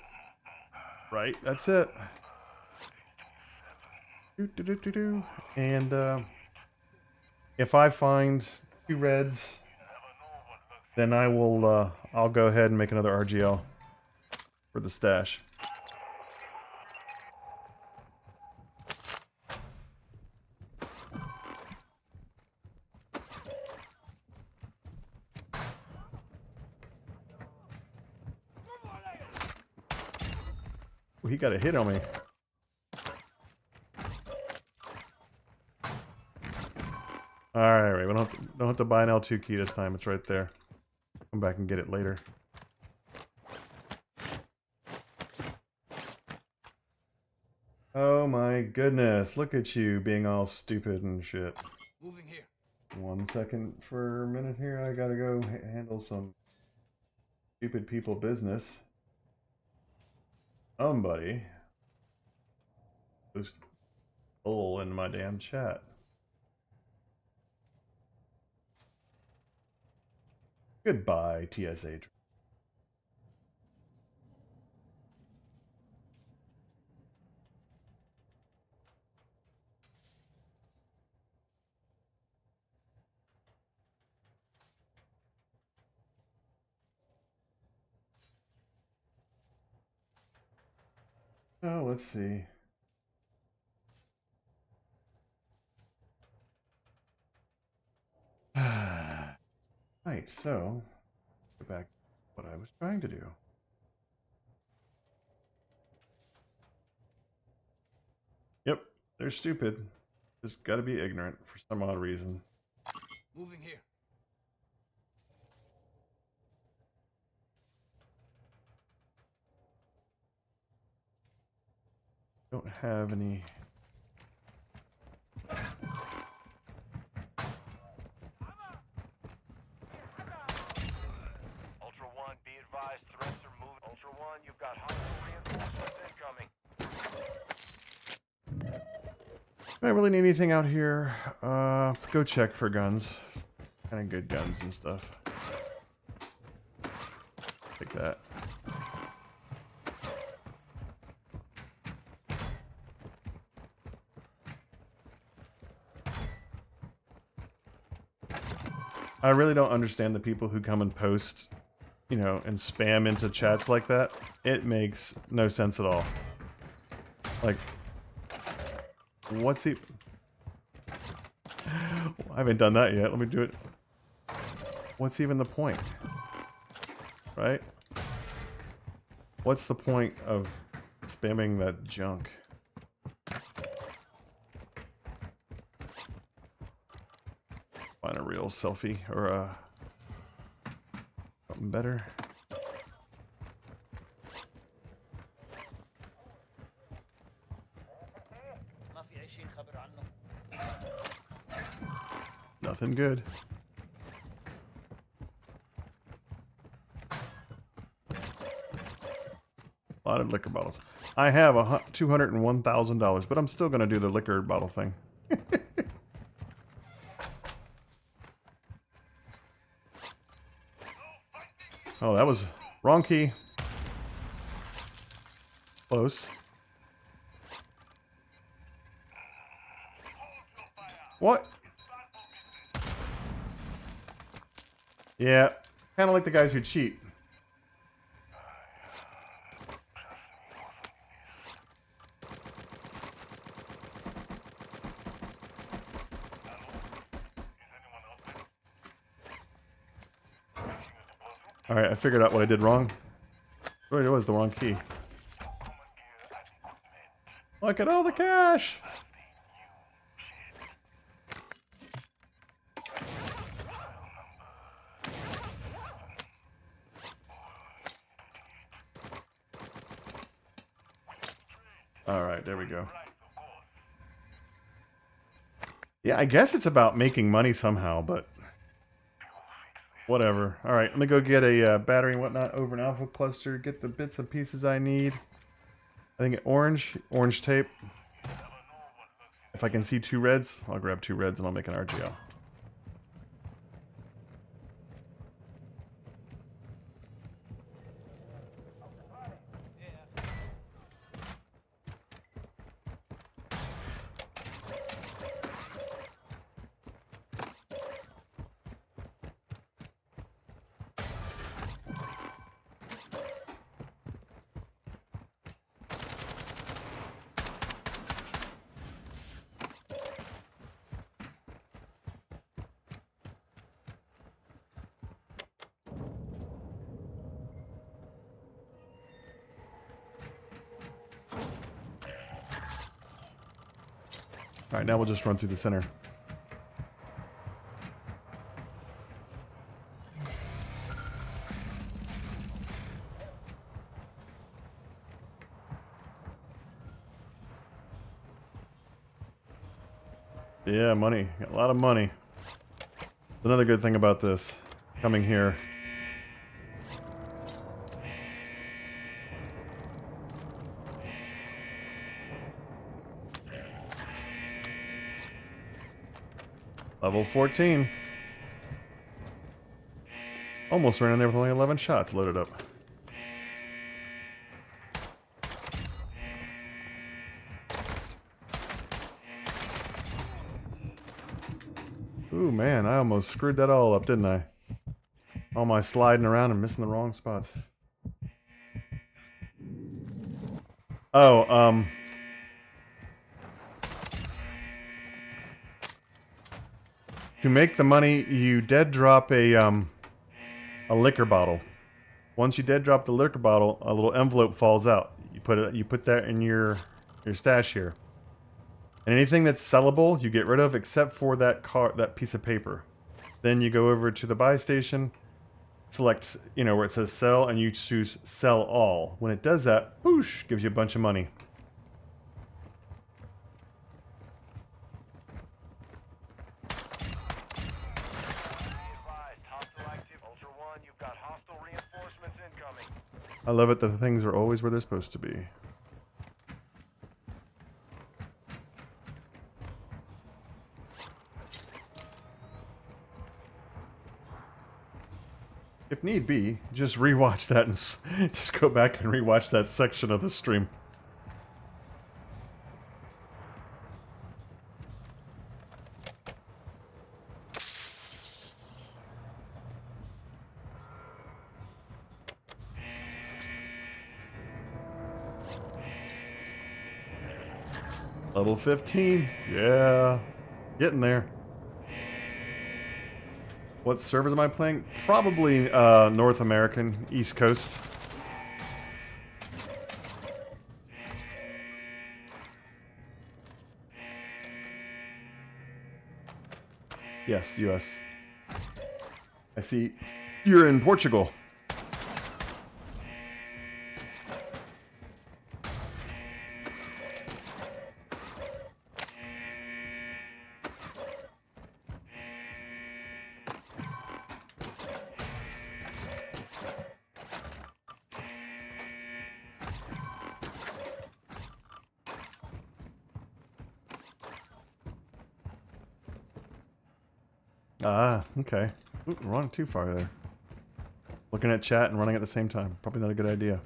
Right, that's it. And if I find 2 reds, then I will. I'll go ahead and make another RGL. For the stash. Ooh, he got a hit on me. Alright, we don't have to buy an L2 key this time, it's right there. Come back and get it later. Oh my goodness, look at you being all stupid and shit. Moving here. 1 second for a minute here, I gotta go handle some stupid people business. Somebody post bull in my damn chat. Goodbye, TSA. Oh, let's see. Right, so go back to what I was trying to do. Yep, they're stupid. Just gotta be ignorant for some odd reason. Moving here. Don't have any. Ultra One, be advised, threats are moving. Ultra One, you've got hostile reinforcements incoming. Do I really need anything out here? Go check for guns. Kind of good guns and stuff. Take that. I really don't understand the people who come and post, you know, and spam into chats like that. It makes no sense at all. Like, what's he... I haven't done that yet. Let me do it. What's even the point? Right? What's the point of spamming that junk? Find a real selfie or something better. Nothing good. A lot of liquor bottles. I have $201,000, but I'm still gonna do the liquor bottle thing. Oh, that was wrong key. Close. What? Yeah, kind of like the guys who cheat. Alright, I figured out what I did wrong. It was the wrong key. Look at all the cash! Alright, there we go. Yeah, I guess it's about making money somehow, but whatever. Alright, let me go get a battery and whatnot over an alpha cluster, get the bits and pieces I need. I think orange tape. If I can see 2 reds, I'll grab 2 reds and I'll make an RGL. Alright, now we'll just run through the center. Yeah, money. Got a lot of money. Another good thing about this, coming here. Level 14. Almost ran in there with only 11 shots loaded up. Ooh, man, I almost screwed that all up, didn't I? All my sliding around and missing the wrong spots. Oh, to make the money, you dead drop a liquor bottle. Once you dead drop the liquor bottle, a little envelope falls out. You put that in your stash here. And anything that's sellable, you get rid of except for that piece of paper. Then you go over to the buy station, select, where it says sell, and you choose sell all. When it does that, whoosh, gives you a bunch of money. I love it that the things are always where they're supposed to be. If need be, just rewatch that and just go back and rewatch that section of the stream. Level 15. Yeah. Getting there. What servers am I playing? Probably North American, East Coast. Yes, US. I see you're in Portugal. Ah, okay. Ooh, we're running too far there. Looking at chat and running at the same time. Probably not a good idea.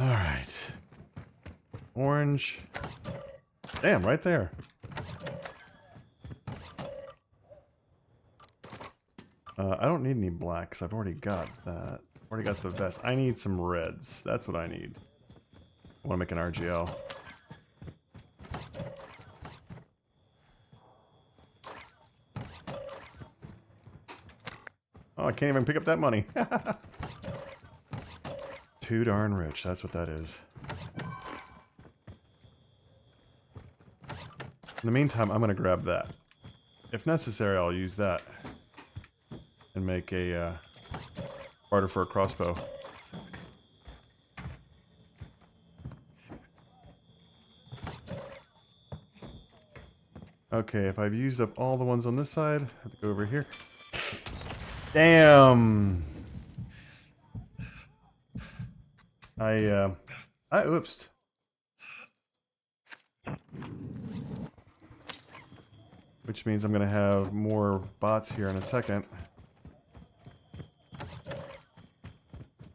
Alright. Orange. Damn, right there. I don't need any blacks. I've already got that. Already got the vest. I need some reds. That's what I need. I want to make an RGL. Oh, I can't even pick up that money. Too darn rich. That's what that is. In the meantime, I'm going to grab that. If necessary, I'll use that. And make a barter for a crossbow. Okay, if I've used up all the ones on this side, I have to go over here. Damn! I oopsed. Which means I'm gonna have more bots here in a second.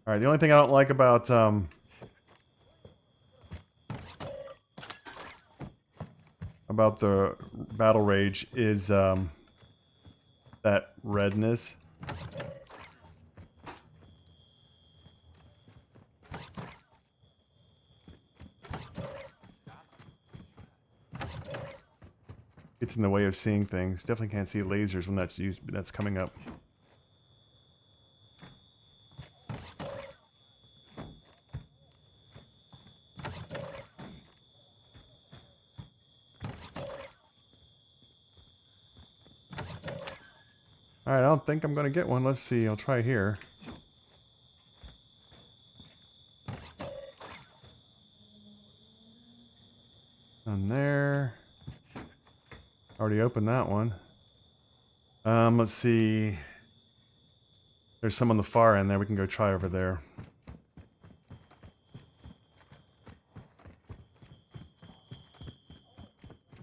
Alright, the only thing I don't like about the battle rage is that redness. It's in the way of seeing things. Definitely can't see lasers when that's used, but that's coming up. Alright, I don't think I'm gonna get one. Let's see, I'll try here. On there. Already opened that one. Let's see. There's some on the far end there. We can go try over there.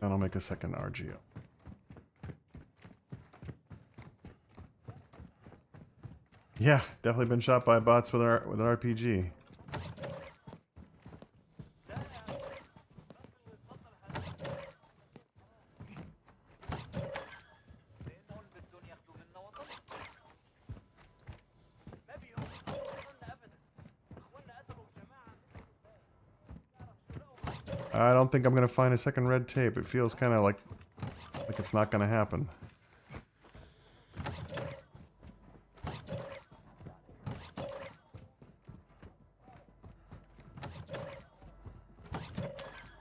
And I'll make a second RGO. Yeah, definitely been shot by bots with an RPG. I don't think I'm gonna find a second red tape. It feels kind of like it's not gonna happen.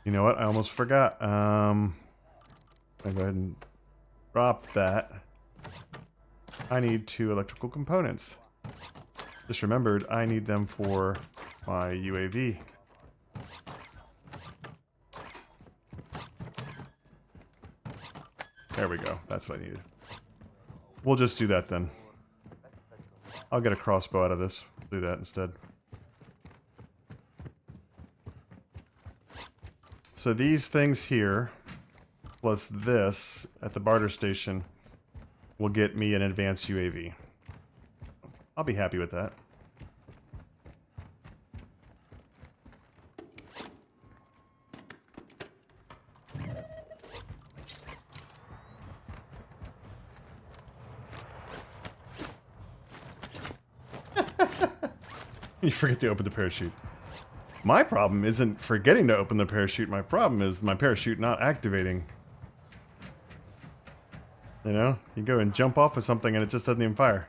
You know what? I almost forgot. I'll go ahead and drop that. I need 2 electrical components. Just remembered I need them for my UAV. There we go. That's what I needed. We'll just do that then. I'll get a crossbow out of this. Do that instead. So these things here, plus this at the barter station, will get me an advanced UAV. I'll be happy with that. You forget to open the parachute. My problem isn't forgetting to open the parachute. My problem is my parachute not activating. You know? You go and jump off of something and it just doesn't even fire.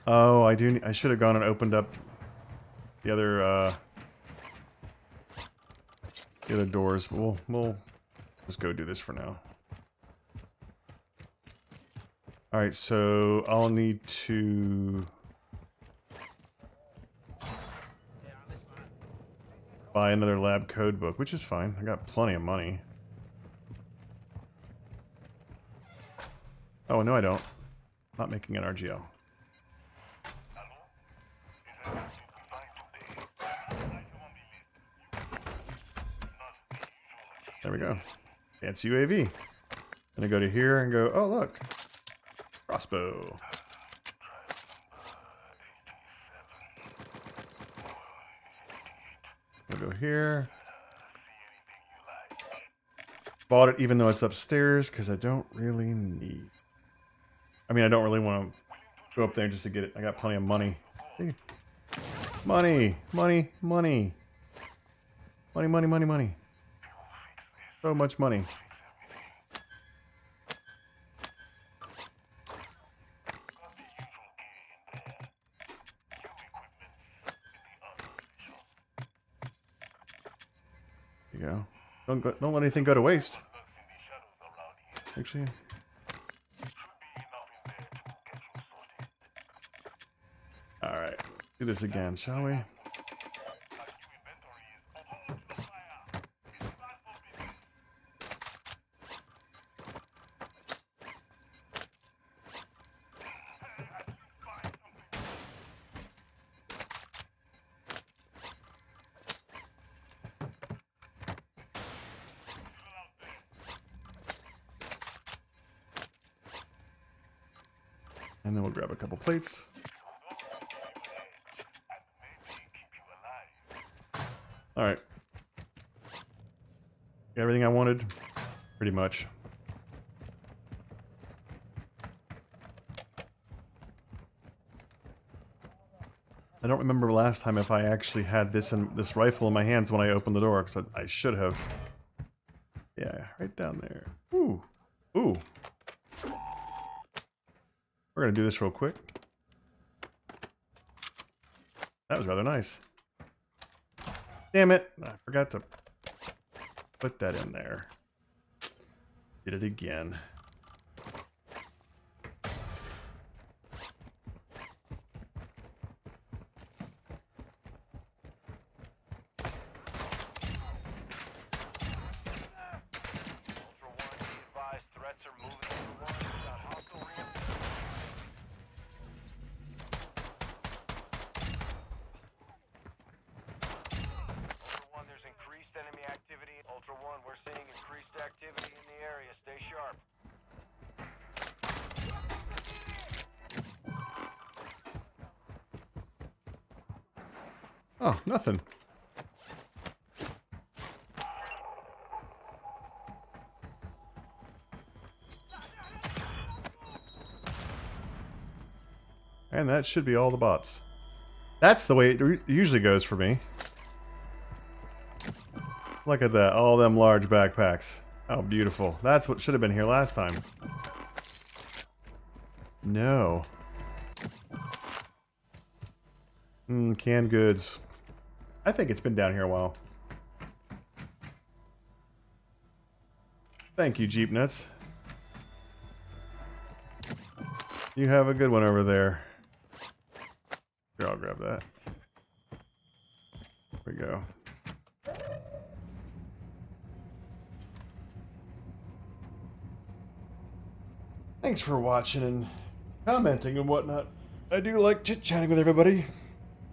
Oh, I should have gone and opened up the other doors. We'll just go do this for now. Alright, so I'll need to buy another lab code book, which is fine. I got plenty of money. Oh, no I don't. Not making an RGL. There we go. Fancy UAV. Gonna go to here and go, oh look. Crossbow. We'll go here. Bought it even though it's upstairs because I don't really need. I mean, I don't really want to go up there just to get it. I got plenty of money. Money, money, money. Money, money, money, money. So much money. There you go. Don't let anything go to waste. Actually. Alright. Do this again, shall we? And then we'll grab a couple plates. Alright. Got everything I wanted? Pretty much. I don't remember last time if I actually had this rifle in my hands when I opened the door, because I should have. Yeah, right down there. Ooh. Ooh. We're gonna do this real quick. That was rather nice. Damn it! I forgot to put that in there. Did it again. Activity in the area. Stay sharp. Oh, nothing. And that should be all the bots. That's the way it usually goes for me. Look at that, all them large backpacks. How beautiful. That's what should have been here last time. No. Canned goods. I think it's been down here a while. Thank you, Jeep Nuts. You have a good one over there. Here, I'll grab that. There we go. Thanks for watching and commenting and whatnot. I do like chit-chatting with everybody.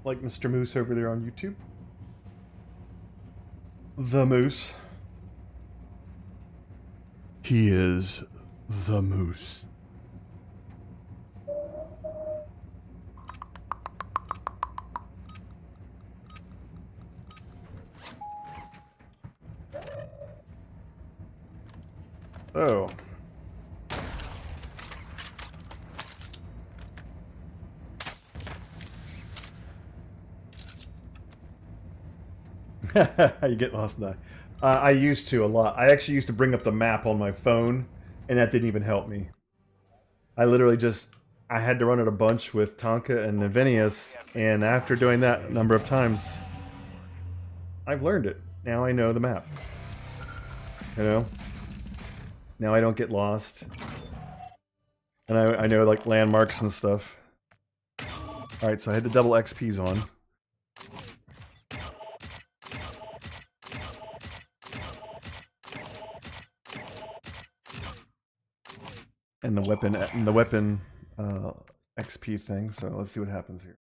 Like Mr. Moose over there on YouTube. The Moose. He is the Moose. Oh. You get lost in that. I used to a lot. I actually used to bring up the map on my phone, and that didn't even help me. I literally just... I had to run it a bunch with Tonka and Navinius, and after doing that a number of times, I've learned it. Now I know the map. You know? Now I don't get lost. And I know, like, landmarks and stuff. Alright, so I had the double XPs on. and the weapon XP thing. So let's see what happens here.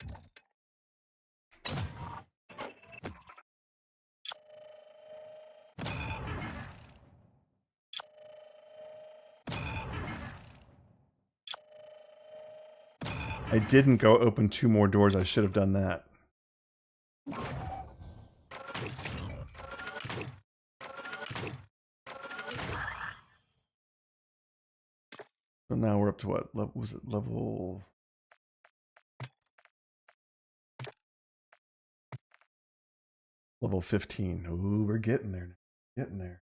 I didn't go open 2 more doors. I should have done that. So now we're up to what level was it? Level 15. Ooh, we're getting there. Getting there.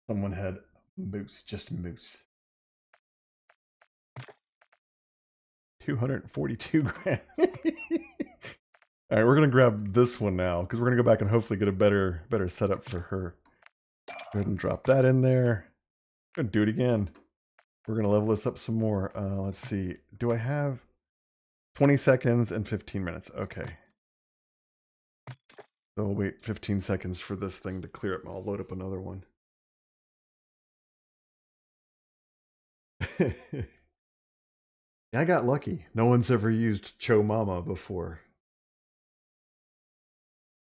Someone had moose, just moose. 242 grand. All right, we're gonna grab this one now because we're gonna go back and hopefully get a better setup for her. Go ahead and drop that in there. I'm gonna do it again. We're gonna level this up some more. Let's see. Do I have 20 seconds and 15 minutes? Okay. So we'll wait 15 seconds for this thing to clear up. I'll load up another one. Yeah, I got lucky. No one's ever used Cho Mama before.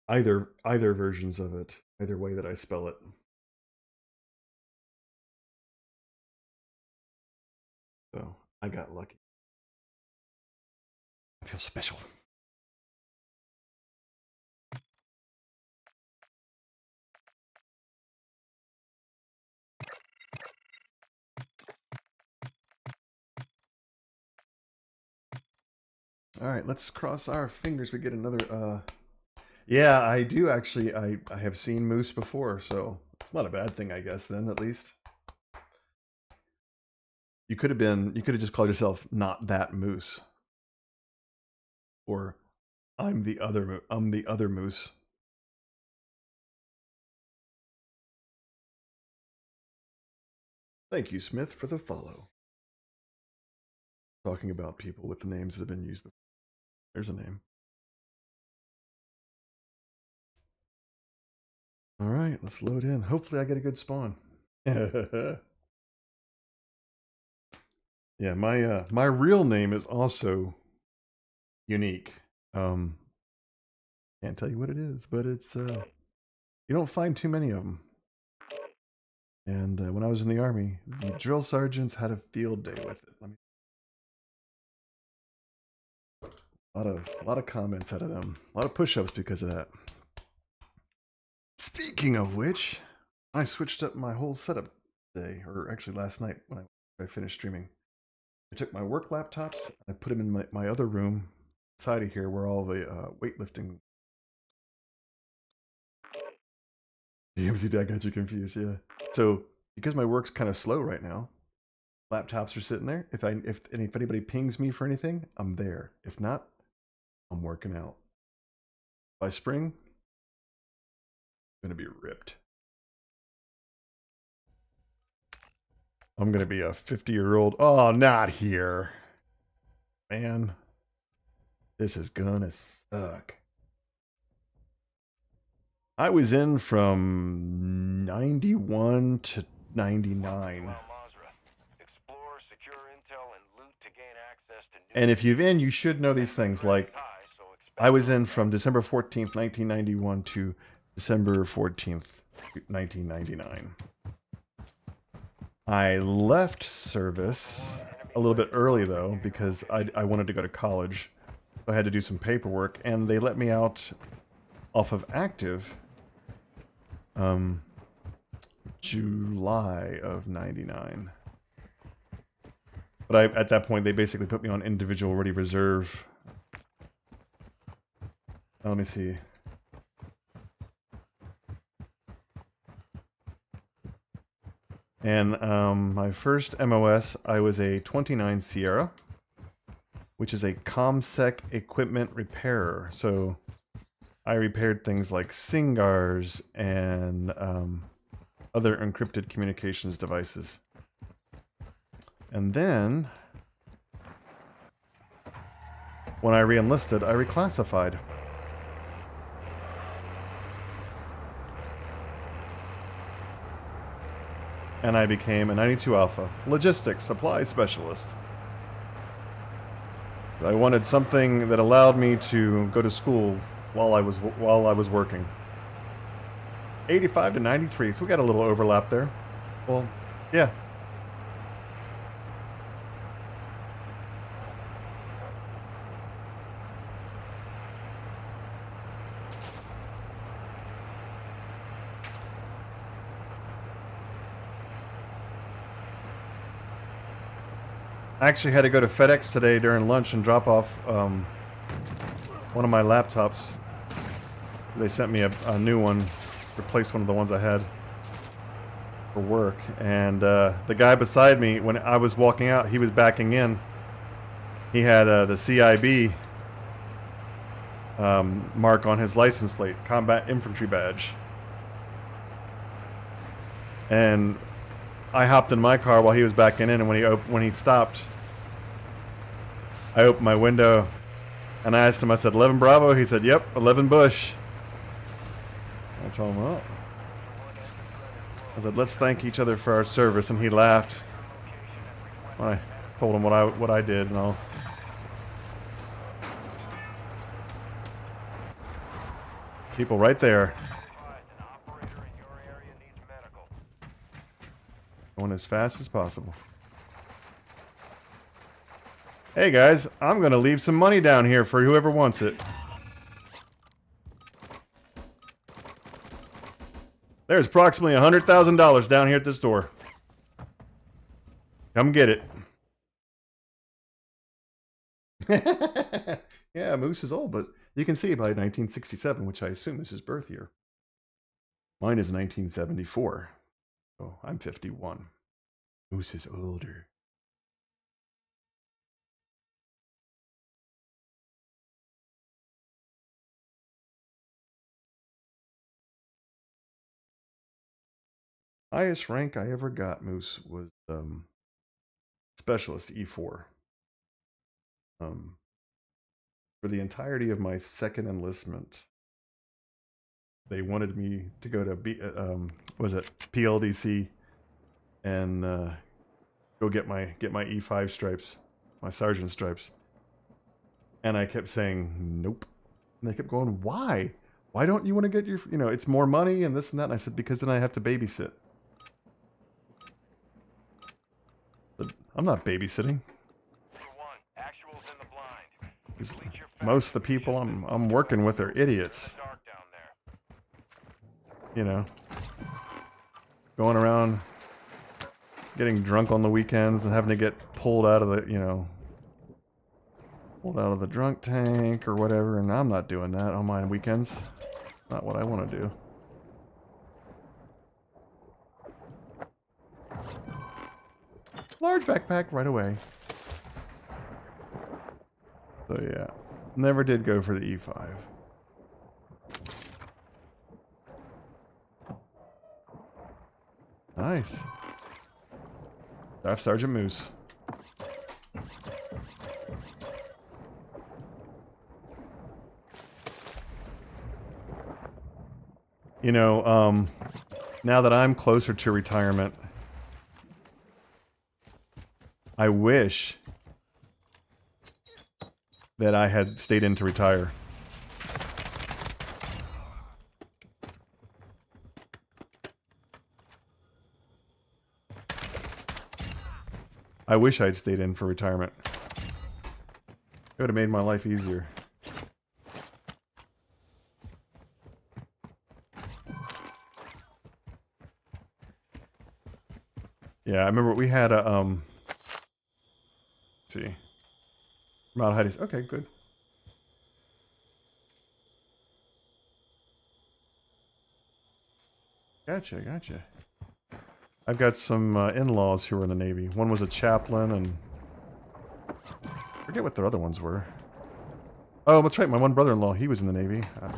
Either versions of it. Either way that I spell it. So I got lucky. I feel special. All right, let's cross our fingers we get another yeah, I do actually. I have seen moose before, so it's not a bad thing, I guess, then at least. You could have just called yourself Not That Moose. Or I'm the other moose. Thank you, Smith, for the follow. Talking about people with names that have been used before. There's a name. All right, let's load in. Hopefully I get a good spawn. Yeah, my real name is also unique. Can't tell you what it is, but it's you don't find too many of them. And when I was in the army, the drill sergeants had a field day with it. A lot of comments out of them. A lot of push-ups because of that. Speaking of which, I switched up my whole setup today, or actually last night when I finished streaming. I took my work laptops, and I put them in my other room inside of here where all the weightlifting. DMZ dad got you confused, yeah. So because my work's kind of slow right now, laptops are sitting there. If anybody pings me for anything, I'm there. If not, I'm working out. By spring, I'm gonna be ripped. I'm gonna be a 50-year-old. Oh, not here, man. This is gonna suck. I was in from 91 to 99. And if you've in, you should know these things. Like, I was in from December 14th, 1991 to December 14th, 1999. I left service a little bit early, though, because I wanted to go to college. So I had to do some paperwork, and they let me out off of active July of 99. But at that point, they basically put me on individual ready reserve. Let me see. And my first MOS, I was a 29 Sierra, which is a ComSec equipment repairer. So I repaired things like SINGARs and other encrypted communications devices. And then, when I re-enlisted, I reclassified. and I became a 92 Alpha logistics supply specialist. I wanted something that allowed me to go to school while I was working. 85 to 93, so we got a little overlap there. Well, yeah. I actually had to go to FedEx today during lunch and drop off one of my laptops. They sent me a new one, replaced one of the ones I had for work. And the guy beside me, when I was walking out, he was backing in. He had the CIB mark on his license plate, Combat Infantry Badge. And I hopped in my car while he was backing in, and when he stopped, I opened my window, and I asked him, I said, 11 Bravo? He said, yep, 11 Bush. I told him, oh. I said, let's thank each other for our service, and he laughed. I told him what I did, and all. People right there. Going as fast as possible. Hey guys, I'm gonna leave some money down here for whoever wants it. There's approximately $100,000 down here at this store. Come get it. Yeah, Moose is old, but you can see by 1967, which I assume is his birth year. Mine is 1974. Oh, I'm 51. Moose is older. Highest rank I ever got, Moose, was Specialist E4. For the entirety of my second enlistment, they wanted me to go to PLDC and go get my E5 stripes, my sergeant stripes. And I kept saying nope. And they kept going, why? Why don't you want to get your, it's more money and this and that. And I said, because then I have to babysit. But I'm not babysitting. Most of the people I'm working with are idiots. Going around getting drunk on the weekends and having to get pulled out of the, pulled out of the drunk tank or whatever, and I'm not doing that on my weekends. Not what I want to do. Large backpack right away. So yeah, never did go for the E5. Nice. Staff Sergeant Moose. Now that I'm closer to retirement, I wish that I had stayed in to retire. I wish I'd stayed in for retirement. It would have made my life easier. Yeah, I remember we had a, let's see. Mount Heidi's, okay, good. Gotcha. I've got some in-laws who were in the Navy. One was a chaplain, and I forget what their other ones were. Oh, that's right, my one brother-in-law, he was in the Navy. I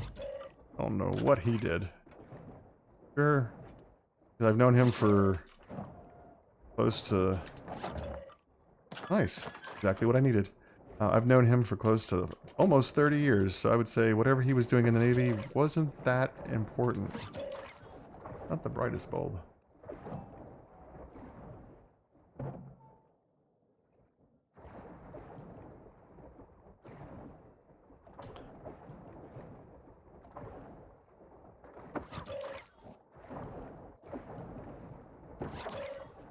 don't know what he did. Sure. I've known him for close to... Nice. Exactly what I needed. I've known him for close to almost 30 years, so I would say whatever he was doing in the Navy wasn't that important. Not the brightest bulb.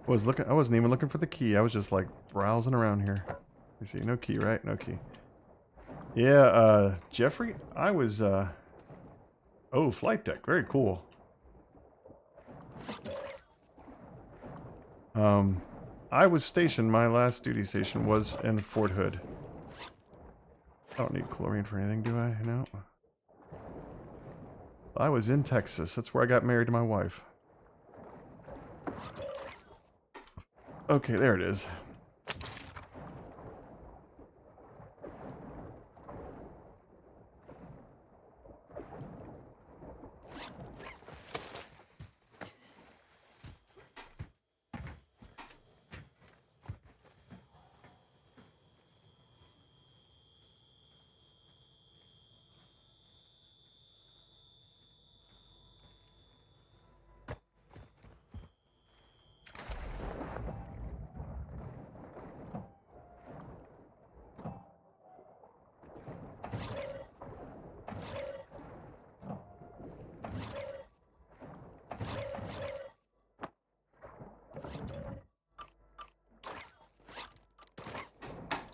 I wasn't even looking for the key. I was just like browsing around here. You see, no key, right? No key. Yeah, Jeffrey, I was, oh, flight deck. Very cool. I was stationed, my last duty station was in Fort Hood. I don't need chlorine for anything, do I? No. I was in Texas. That's where I got married to my wife. Okay, there it is.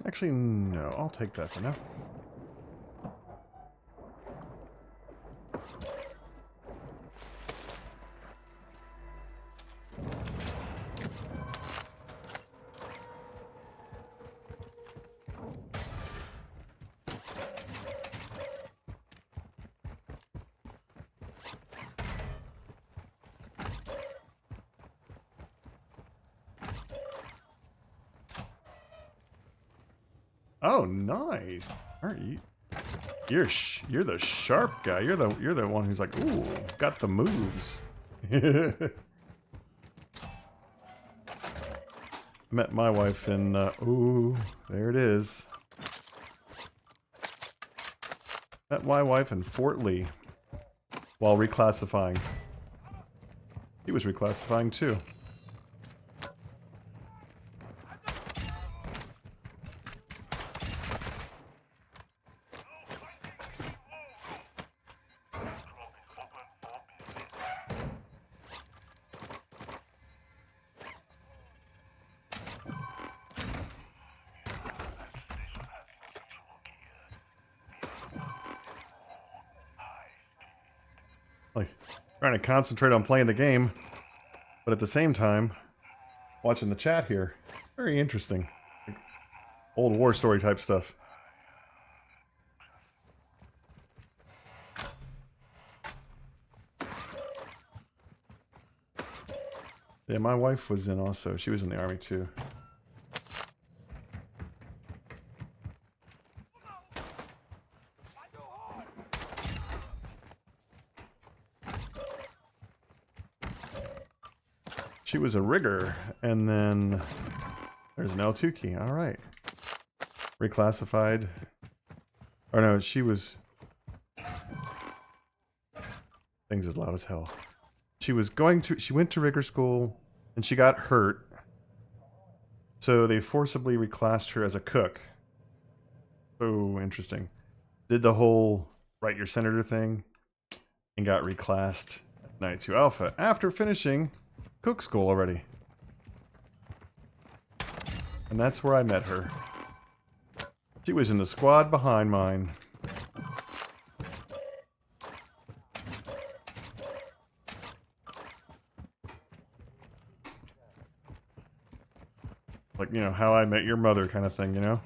Actually, no. I'll take that for now. Oh, nice. Aren't you? You're the sharp guy. You're the one who's like, ooh, got the moves. Met my wife in ooh, there it is. Met my wife in Fort Lee while reclassifying. He was reclassifying too. Like, trying to concentrate on playing the game, but at the same time, watching the chat here. Very interesting. Like, old war story type stuff. Yeah, my wife was in also. She was in the army too. She was a rigger, and then there's an L2 key. All right. Reclassified. Or no, she was... Things as loud as hell. She went to rigger school, and she got hurt. So they forcibly reclassed her as a cook. So interesting. Did the whole write your senator thing, and got reclassed at 92 Alpha after finishing cook school already. And that's where I met her. She was in the squad behind mine. Like, you know, how I met your mother kind of thing, you know?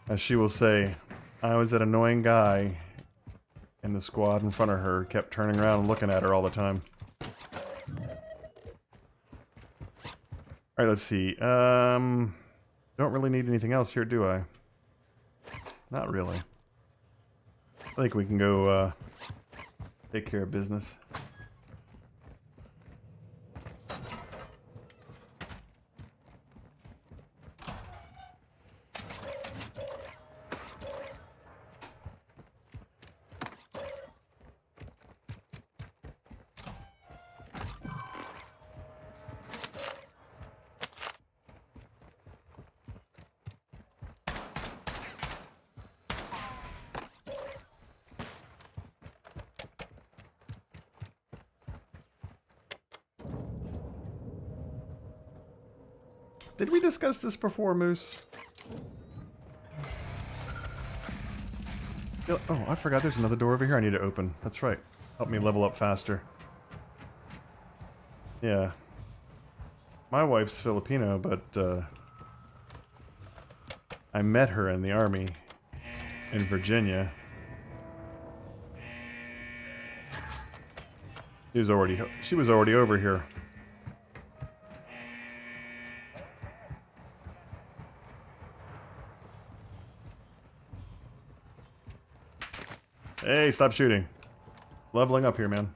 As she will say, I was that annoying guy in the squad in front of her, kept turning around and looking at her all the time. Alright, let's see. Don't really need anything else here, do I? Not really. I think we can go take care of business. Did we discuss this before, Moose? Oh, I forgot there's another door over here I need to open. That's right. Help me level up faster. Yeah. My wife's Filipino, but I met her in the army in Virginia. She was already over here. Hey, stop shooting. Leveling up here, man.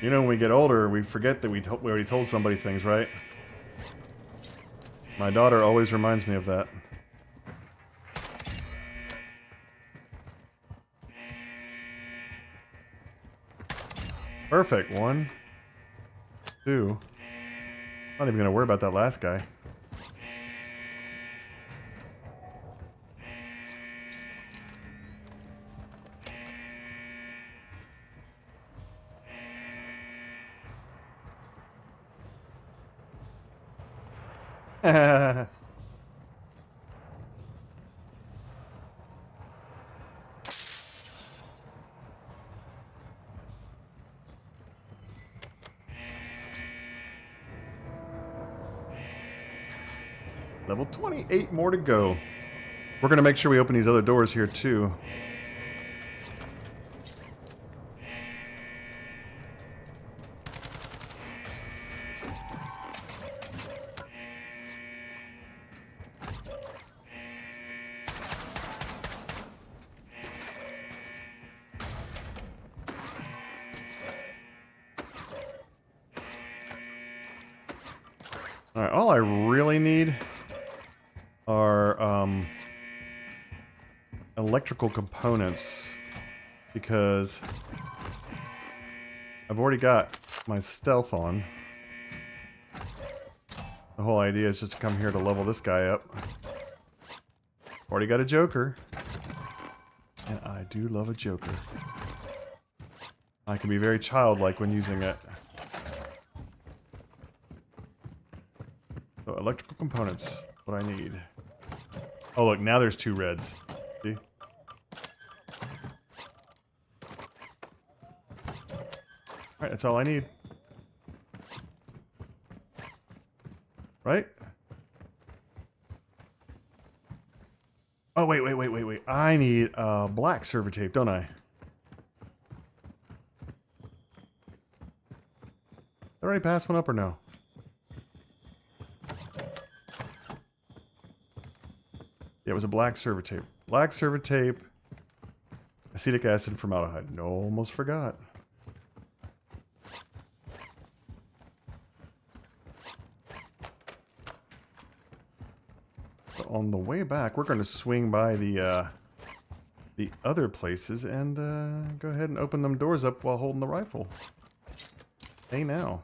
You know, when we get older, we forget that we already told somebody things, right? My daughter always reminds me of that. Perfect. 1, 2. Not even gonna worry about that last guy. Level 28 more to go. We're gonna make sure we open these other doors here too. Alright, all I really need are electrical components, because I've already got my stealth on. The whole idea is just to come here to level this guy up. Already got a Joker. And I do love a Joker. I can be very childlike when using it. So electrical components, what I need. Oh look, now there's 2 reds. See? Alright, that's all I need. Right? Oh, wait. I need black server tape, don't I? Did I already pass one up or no? Yeah, it was a black server tape. Black server tape, acetic acid, and formaldehyde. No, almost forgot. So on the way back, we're going to swing by the other places and go ahead and open them doors up while holding the rifle. Hey now.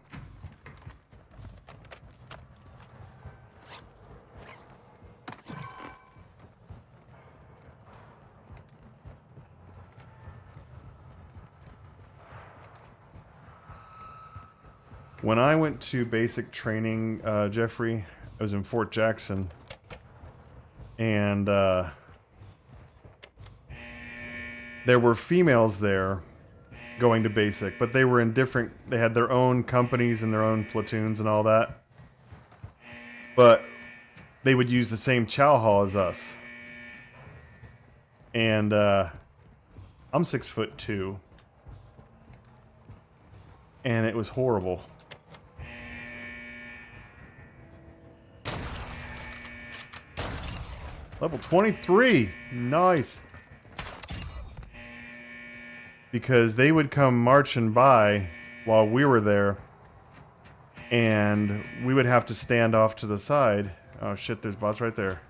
When I went to basic training, Jeffrey, I was in Fort Jackson, and there were females there going to basic, but they were in different, they had their own companies and their own platoons and all that. But they would use the same chow hall as us. And I'm 6'2", and it was horrible. Level 23! Nice! Because they would come marching by while we were there, and we would have to stand off to the side. Oh shit, there's bots right there.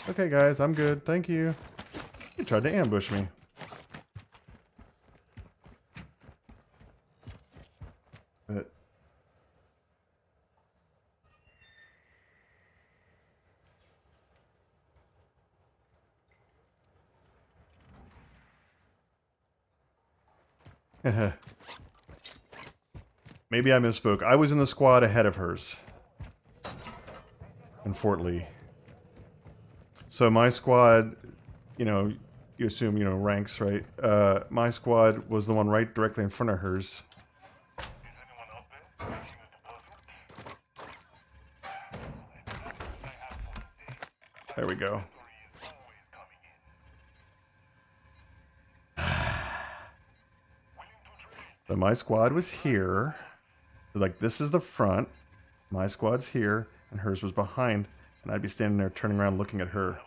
Okay guys, I'm good, thank you. You tried to ambush me. But maybe I misspoke. I was in the squad ahead of hers in Fort Lee. So my squad, you know, you assume, you know, ranks, right? My squad was the one right directly in front of hers. There we go. So my squad was here. Like, this is the front. My squad's here, and hers was behind. And I'd be standing there turning around looking at her.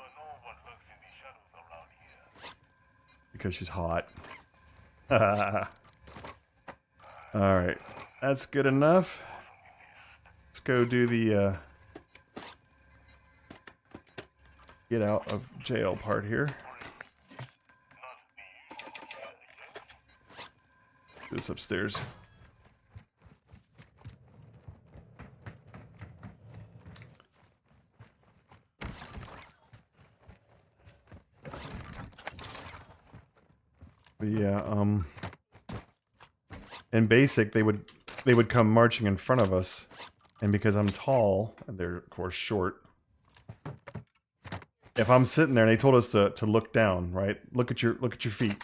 Because she's hot. Alright. That's good enough. Let's go do the get out of jail part here. This upstairs. But yeah, in basic they would come marching in front of us, and because I'm tall and they're of course short, if I'm sitting there and they told us to look down, right? Look at your feet.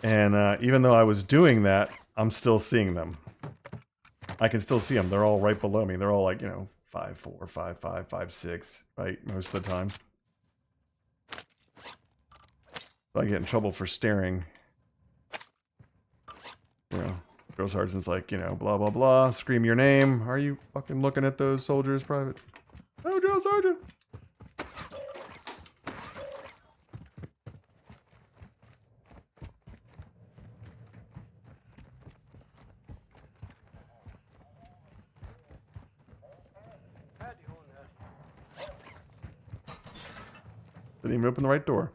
And even though I was doing that, I'm still seeing them. I can still see them. They're all right below me. They're all like, you know, 5'4", 5'5", 5'6", right? Most of the time. I get in trouble for staring. You know, drill sergeant's like, you know, blah, blah, blah. Scream your name. Are you fucking looking at those soldiers, private? No, drill sergeant. Didn't even open the right door.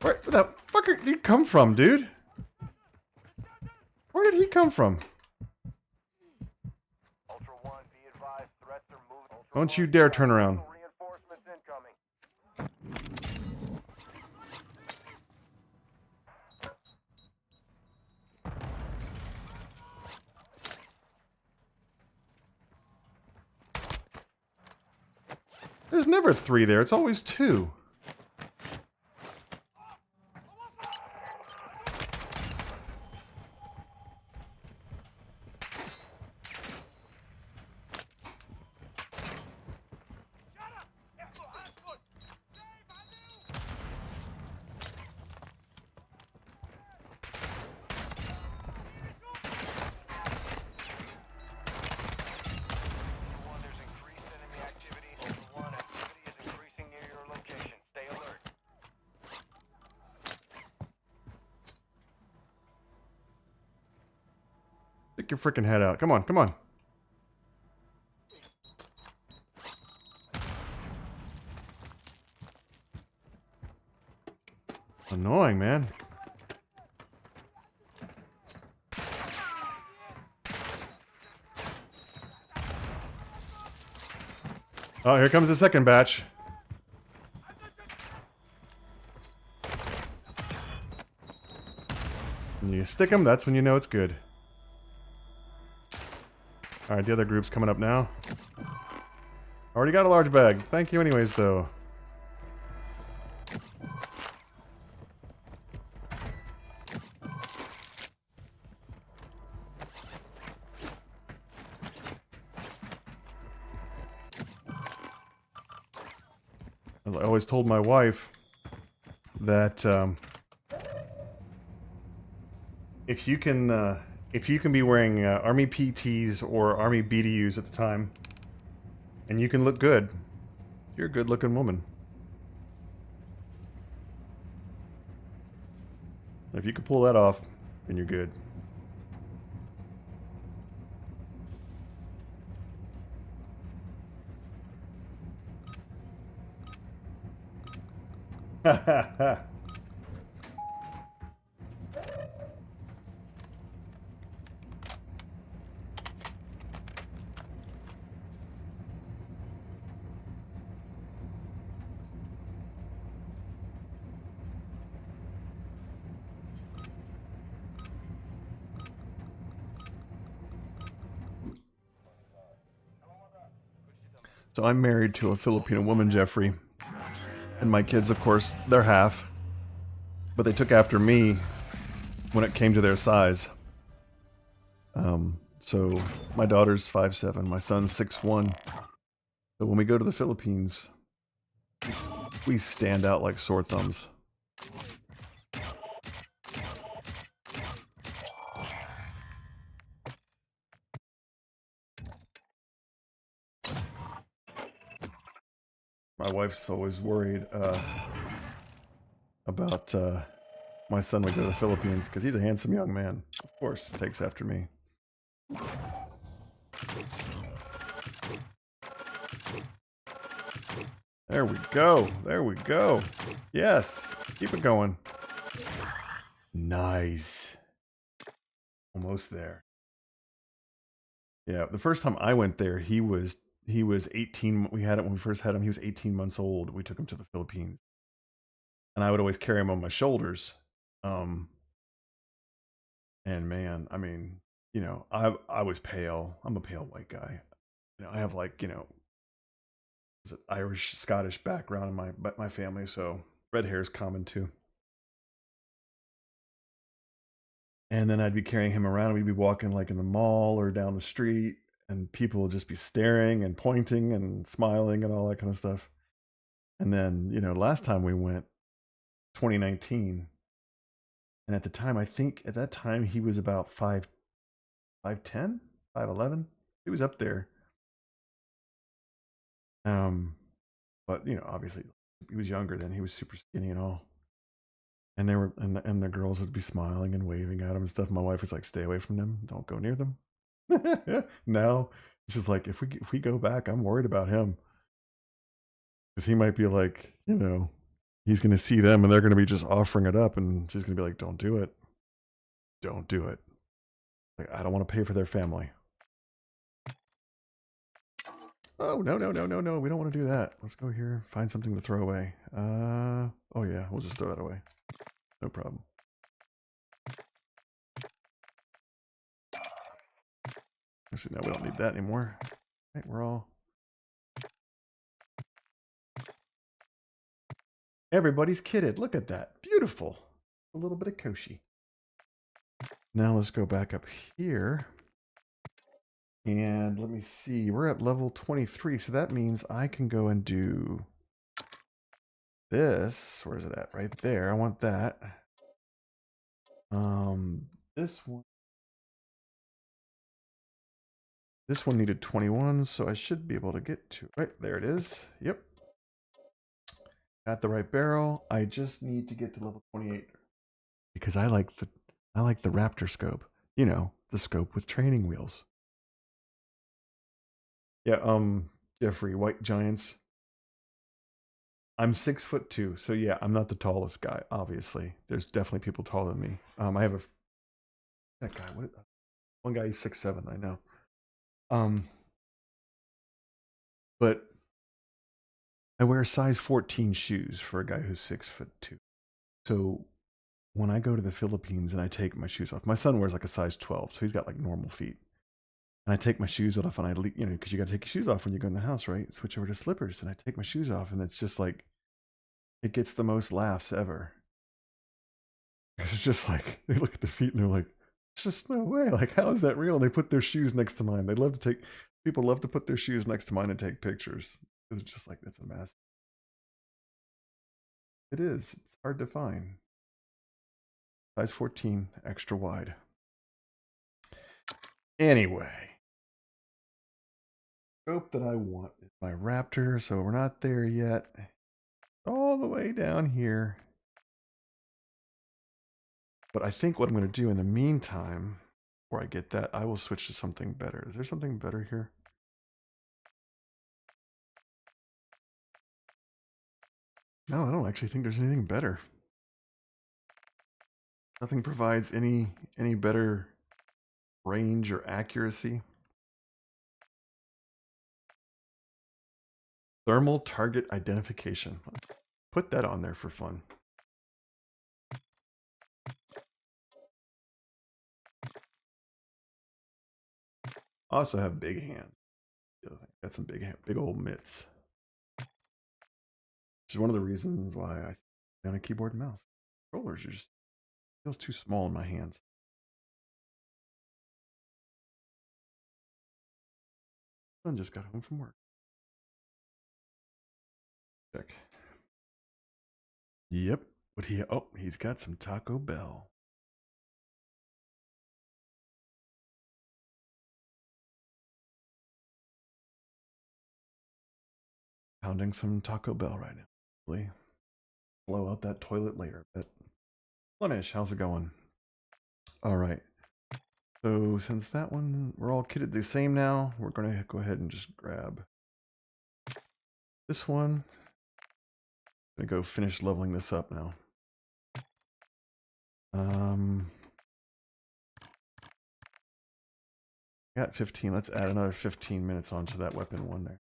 Where the fucker did you come from, dude? Where did he come from? Ultra One, be advised, threats are moving. Don't you dare turn around. Reinforcements incoming. There's never 3 there. It's always 2. Stick your freaking head out. Come on, come on. Annoying, man. Oh, here comes the second batch. When you stick them, that's when you know it's good. Alright, the other group's coming up now. Already got a large bag. Thank you anyways, though. I always told my wife that if you can be wearing Army PTs or Army BDUs at the time, and you can look good, you're a good-looking woman. If you can pull that off, then you're good. So I'm married to a Filipino woman, Jeffrey. And my kids, of course, they're half. But they took after me when it came to their size. So my daughter's 5'7", my son's 6'1". So when we go to the Philippines, we stand out like sore thumbs. My wife's always worried about my son would go to the Philippines because he's a handsome young man. Of course, takes after me. There we go. There we go. Yes. Keep it going. Nice. Almost there. Yeah, the first time I went there, he was 18. We had it when we first had him. He was 18 months old. We took him to the Philippines. And I would always carry him on my shoulders. And man, I mean, you know, I was pale. I'm a pale white guy. You know, I have like, you know, Irish, Scottish background in my family, so red hair is common too. And then I'd be carrying him around. We'd be walking like in the mall or down the street, and people would just be staring and pointing and smiling and all that kind of stuff. And then, you know, last time we went, 2019, and at the time, I think at that time he was about 5'10", 5'11". He was up there. But you know, obviously he was younger then. He was super skinny and all. And they were, and the girls would be smiling and waving at him and stuff. My wife was like, "Stay away from them. Don't go near them." Now it's just like, if we go back, I'm worried about him because he might be like, you know, he's gonna see them and they're gonna be just offering it up, and she's gonna be like, "Don't do it. Don't do it. Like, I don't want to pay for their family." Oh, no, no, no, no, no. We don't want to do that. Let's go here. Find something to throw away. Oh yeah, we'll just throw that away. No problem. Actually, no, we don't need that anymore. Right, we're all... Everybody's kitted. Look at that. Beautiful. A little bit of Koshi. Now let's go back up here. And let me see. We're at level 23, so that means I can go and do this. Where's it at? Right there. I want that. This one. This one needed 21, so I should be able to get to it. Right, there it is. Yep. Got the right barrel. I just need to get to level 28 because I like the Raptor scope. You know, the scope with training wheels. Yeah, Jeffrey, White Giants. I'm 6'2", so yeah, I'm not the tallest guy, obviously. There's definitely people taller than me. I have that guy, one guy is 6'7", I know. But I wear size 14 shoes for a guy who's 6'2". So when I go to the Philippines and I take my shoes off, my son wears like a size 12, so he's got like normal feet. And I take my shoes off and I leave, you know, because you got to take your shoes off when you go in the house, right? Switch over to slippers, and I take my shoes off, and it's just like, it gets the most laughs ever. It's just like, they look at the feet and they're like, "It's just no way. Like, how is that real?" And they put their shoes next to mine. People love to put their shoes next to mine and take pictures. It's just like, it's a mess. It is. It's hard to find. Size 14, extra wide. Anyway. Scope that I want is my Raptor, so we're not there yet. All the way down here. But I think what I'm going to do in the meantime, before I get that, I will switch to something better. Is there something better here? No, I don't actually think there's anything better. Nothing provides any better range or accuracy. Thermal target identification. Put that on there for fun. I also have big hands. Got some big old mitts. Which is one of the reasons why I on a keyboard and mouse. Controllers are just feels too small in my hands. Son just got home from work. Check. Yep. What he? Oh, he's got some Taco Bell. Pounding some Taco Bell right now. Hopefully, blow out that toilet later. But Flemish, how's it going? All right. So since that one, we're all kitted the same now, we're going to go ahead and just grab this one. I'm going to go finish leveling this up now. Got 15. Let's add another 15 minutes onto that weapon one there.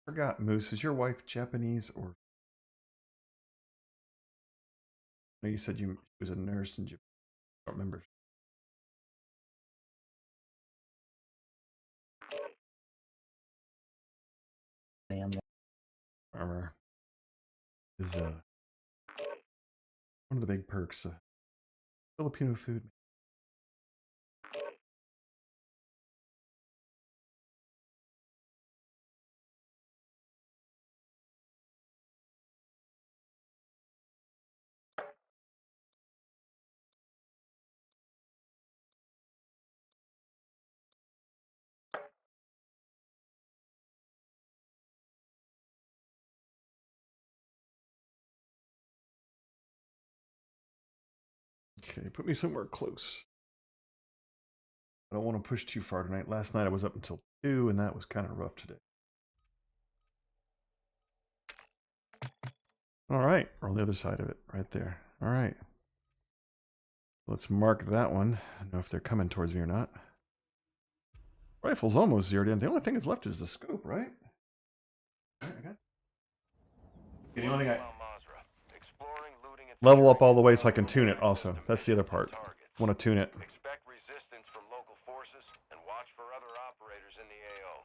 Forgot, Moose, is your wife Japanese or? No, you said you was a nurse in Japan. I don't remember. Armor is one of the big perks of Filipino food. Okay, put me somewhere close. I don't want to push too far tonight. Last night I was up until 2, and that was kind of rough today. All right, we're on the other side of it, right there. All right. Let's mark that one. I don't know if they're coming towards me or not. Rifle's almost zeroed in. The only thing that's left is the scope, right? All right, I got the only thing I level up all the way so I can tune it also. That's the other part. I want to tune it. Expect resistance from local forces and watch for other operators in the AO.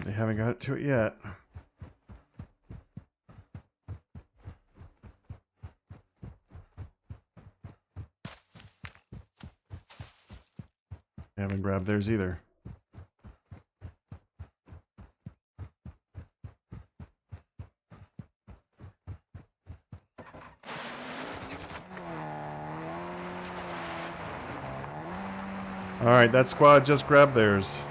They haven't got it to it yet. They haven't grabbed theirs either. All right, that squad just grabbed theirs.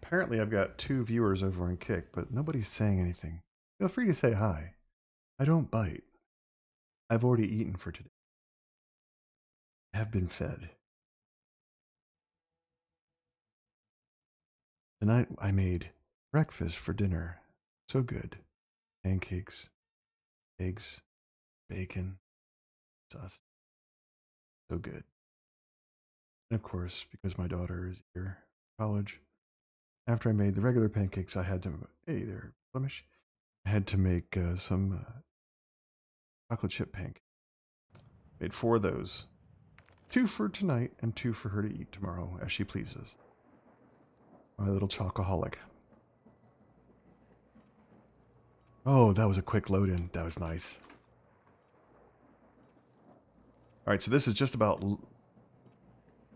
apparently I've got 2 viewers over on Kick, but nobody's saying anything. Feel free to say hi. I don't bite. I've already eaten for today. I have been fed. Tonight I made breakfast for dinner. So good. Pancakes, eggs, bacon, sausage. So good. And of course, because my daughter is here, college, after I made the regular pancakes, I had to, hey there, Flemish, I had to make some chocolate chip pancakes. Made 4 of those. 2 for tonight and 2 for her to eat tomorrow, as she pleases. My little chocoholic. Oh, that was a quick load in. That was nice. Alright, so this is just about...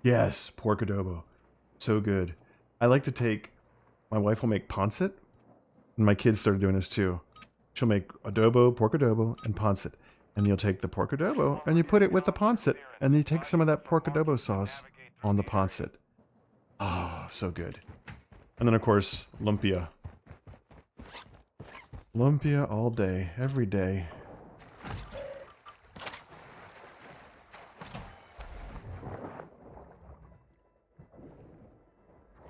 Yes, pork adobo. So good. I like to take... My wife will make pancit. And my kids started doing this too. She'll make adobo, pork adobo, and pancit. And you'll take the pork adobo, and you put it with the pancit. And you take some of that pork adobo sauce on the pancit. Oh, so good. And then, of course, lumpia. Lumpia all day, every day.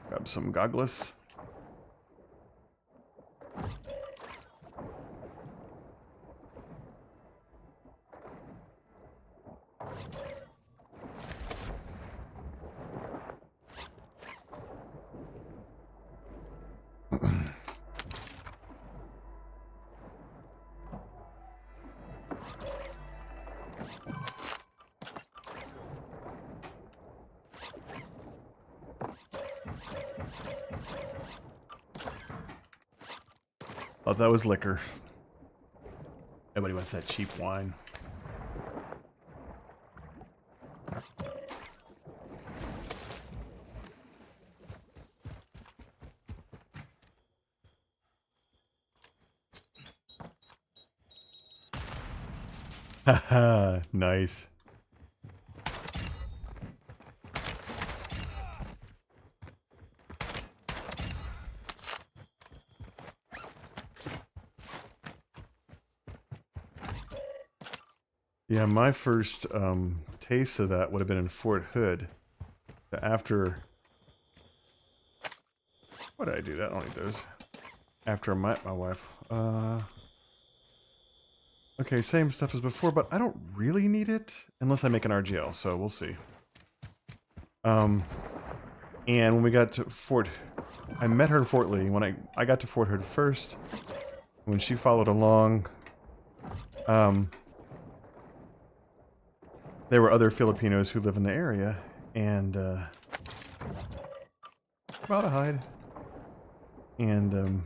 Grab some goggles. Thought that was liquor. Nobody wants that cheap wine. Haha, nice. Yeah, my first taste of that would have been in Fort Hood. After... What did I do? That only does. After I met my wife. Okay, same stuff as before, but I don't really need it unless I make an RGL, so we'll see. And when we got to Fort... I met her in Fort Lee. When I got to Fort Hood first, when she followed along, there were other Filipinos who live in the area, and about to hide. And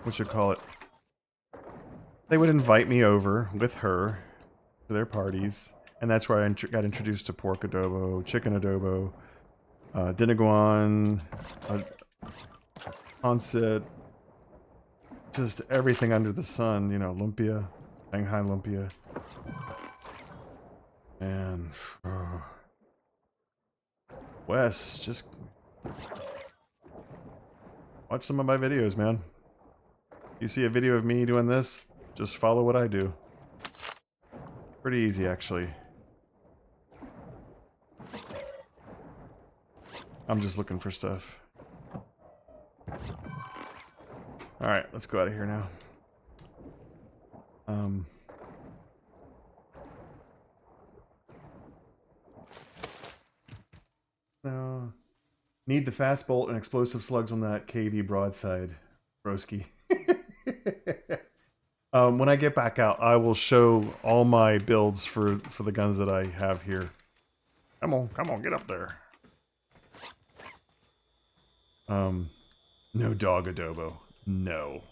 what you call it? They would invite me over with her to their parties, and that's where I got introduced to pork adobo, chicken adobo, dinuguan, pancit, just everything under the sun. You know, lumpia, Shanghai lumpia. And Wes, just watch some of my videos, man. You see a video of me doing this, just follow what I do. Pretty easy, actually. I'm just looking for stuff. Alright, let's go out of here now. So, need the fast bolt and explosive slugs on that KV broadside, broski. When I get back out, I will show all my builds for the guns that I have here. Come on, get up there. No dog adobo. No.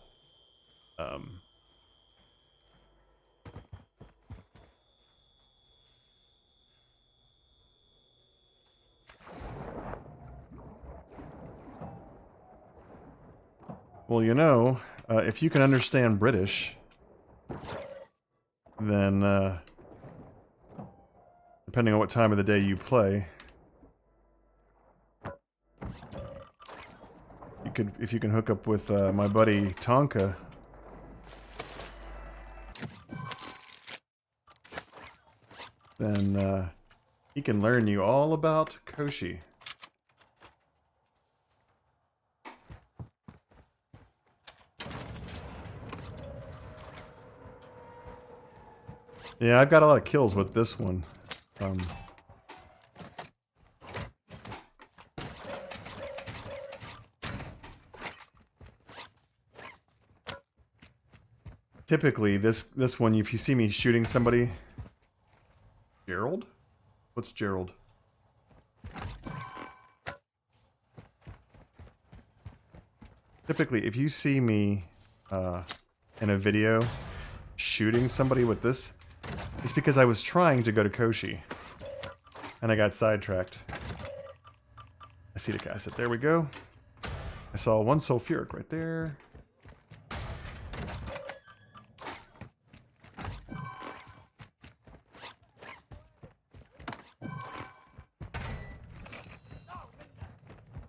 Well, you know, if you can understand British, then, depending on what time of the day you play, if you can hook up with my buddy Tonka. Then he can learn you all about Koshi. Yeah, I've got a lot of kills with this one. Typically, this one, if you see me shooting somebody... Gerald? What's Gerald? Typically, if you see me in a video shooting somebody with this, it's because I was trying to go to Koshi. And I got sidetracked. I see the cassette. There we go. I saw one sulfuric right there.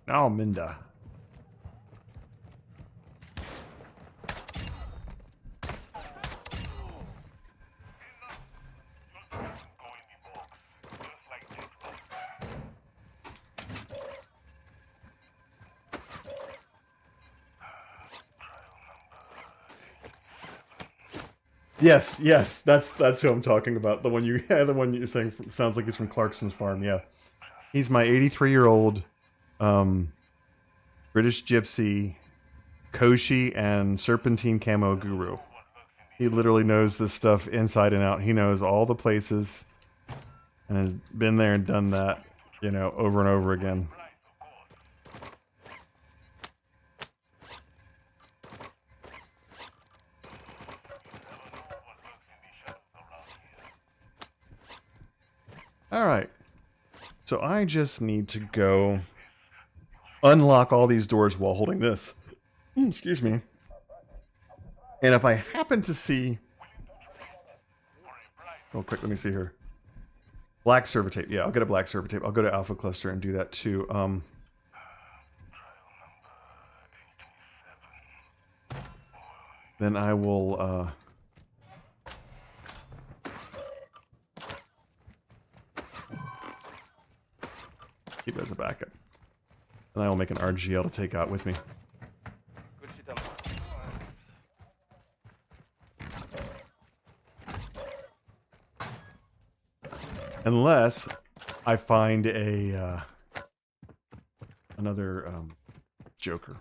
Now Minda. Yes, that's who I'm talking about. The one the one you're saying sounds like he's from Clarkson's Farm. Yeah, he's my 83-year-old British Gypsy, Koshi, and Serpentine Camo Guru. He literally knows this stuff inside and out. He knows all the places and has been there and done that, you know, over and over again. Alright, so I just need to go unlock all these doors while holding this. Excuse me. And if I happen to see... Real quick, let me see here. Black server tape. Yeah, I'll get a black server tape. I'll go to Alpha Cluster and do that too. Then I will... keep it as a backup. And I will make an RGL to take out with me. Unless I find a another Joker.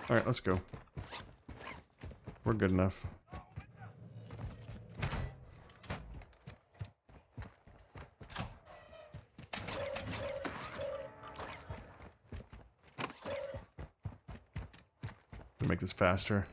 All right, let's go. We're good enough. Make this faster.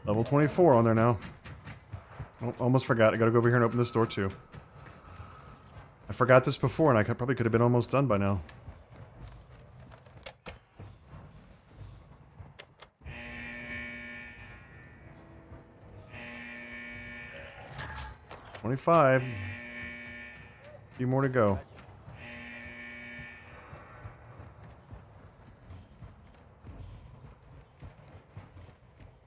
Level 24 on there now. Oh, almost forgot. I gotta go over here and open this door too. I forgot this before and I probably could have been almost done by now. $25. A few more to go.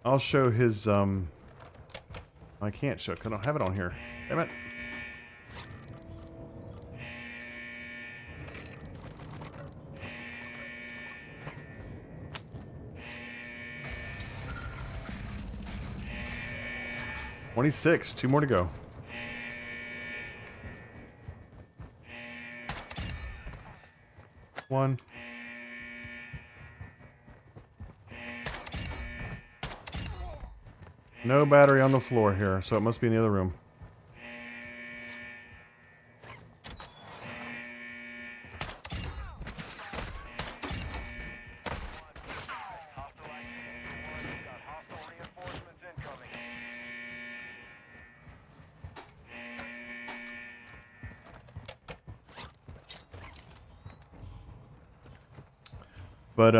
I'll show his, I can't show it because I don't have it on here. Damn it. $26, 2 more to go. One. No battery on the floor here, so it must be in the other room. But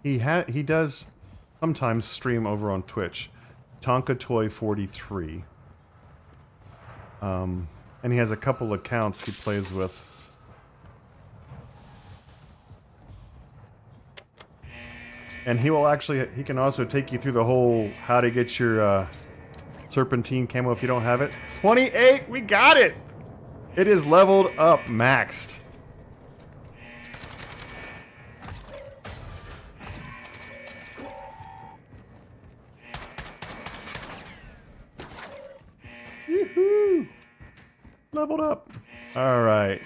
he does sometimes stream over on Twitch, Tonkatoy43. And he has a couple accounts he plays with. And he can also take you through the whole how to get your serpentine camo if you don't have it. 28, we got it! It is leveled up, maxed. Yoo-hoo! Leveled up. Alright.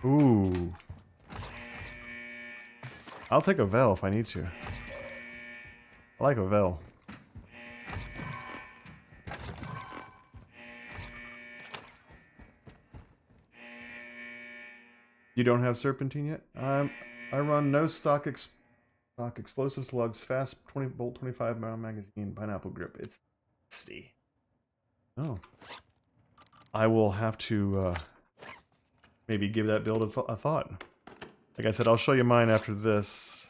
Ooh. I'll take a Vel if I need to. I like a Vel. You don't have Serpentine yet? I run no stock explosive slugs, fast 20 bolt 25 round magazine, pineapple grip. It's nasty. Oh. I will have to maybe give that build a thought. Like I said, I'll show you mine after this.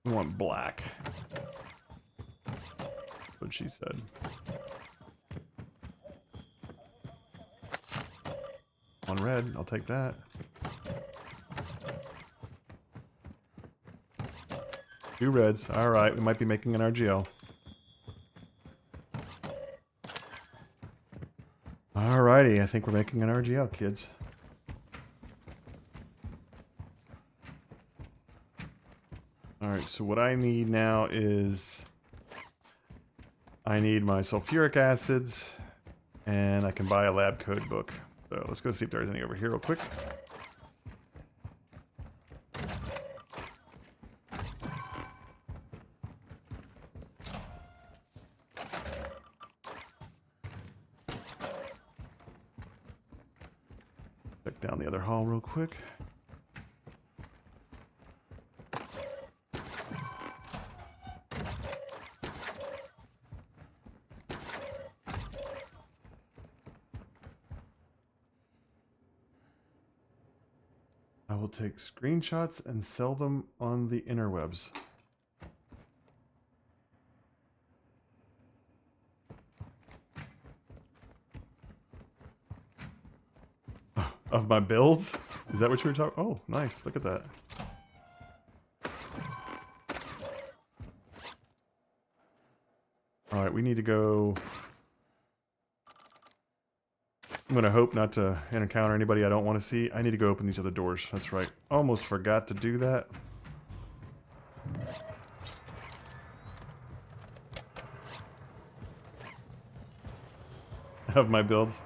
I want black. That's what she said. On red, I'll take that. Two reds. Alright, we might be making an RGL. Alrighty, I think we're making an RGL, kids. Alright, so what I need now is... I need my sulfuric acids, and I can buy a lab code book. So let's go see if there's any over here real quick. Check down the other hall real quick. I will take screenshots and sell them on the interwebs. Of my builds? Is that what you were talking? Oh, nice. Look at that. Alright, we need to go... I'm gonna hope not to encounter anybody I don't want to see. I need to go open these other doors. That's right. Almost forgot to do that. Of my builds.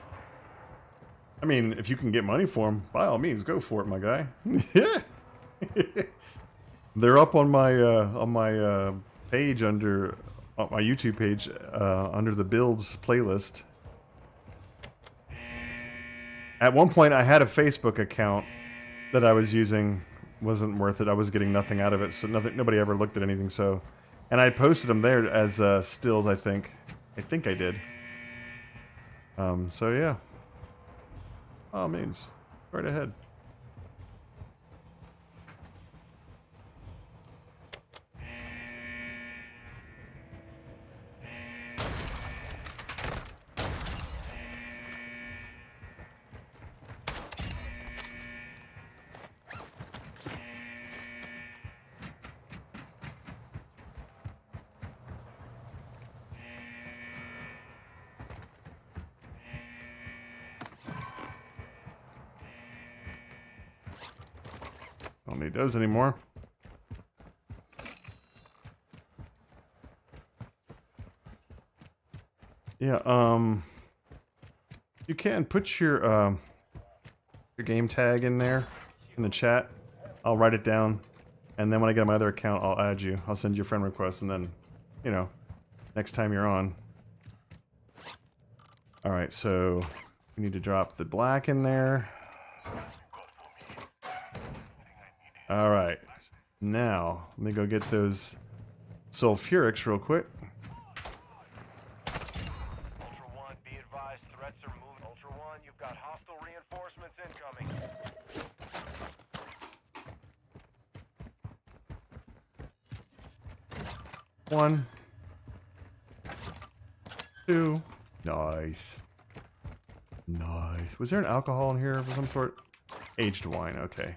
I mean, if you can get money for them, by all means, go for it, my guy. Yeah. They're up on my page under my YouTube page under the builds playlist. At one point, I had a Facebook account that I was using. Wasn't worth it. I was getting nothing out of it, so nobody ever looked at anything. So, and I posted them there as stills. I think I did. So yeah. By all means, right ahead. Don't need those anymore. Yeah, you can put your game tag in there in the chat. I'll write it down, and then when I get my other account, I'll add you. I'll send you a friend request, and then, you know, next time you're on. All right, so We need to drop the black in there. All right. Now, let me go get those sulfurics real quick. Ultra One, be advised, threats are moving. Ultra One, you've got hostile reinforcements incoming. One. Two. Nice. Nice. Was there an alcohol in here of some sort? Aged wine, okay.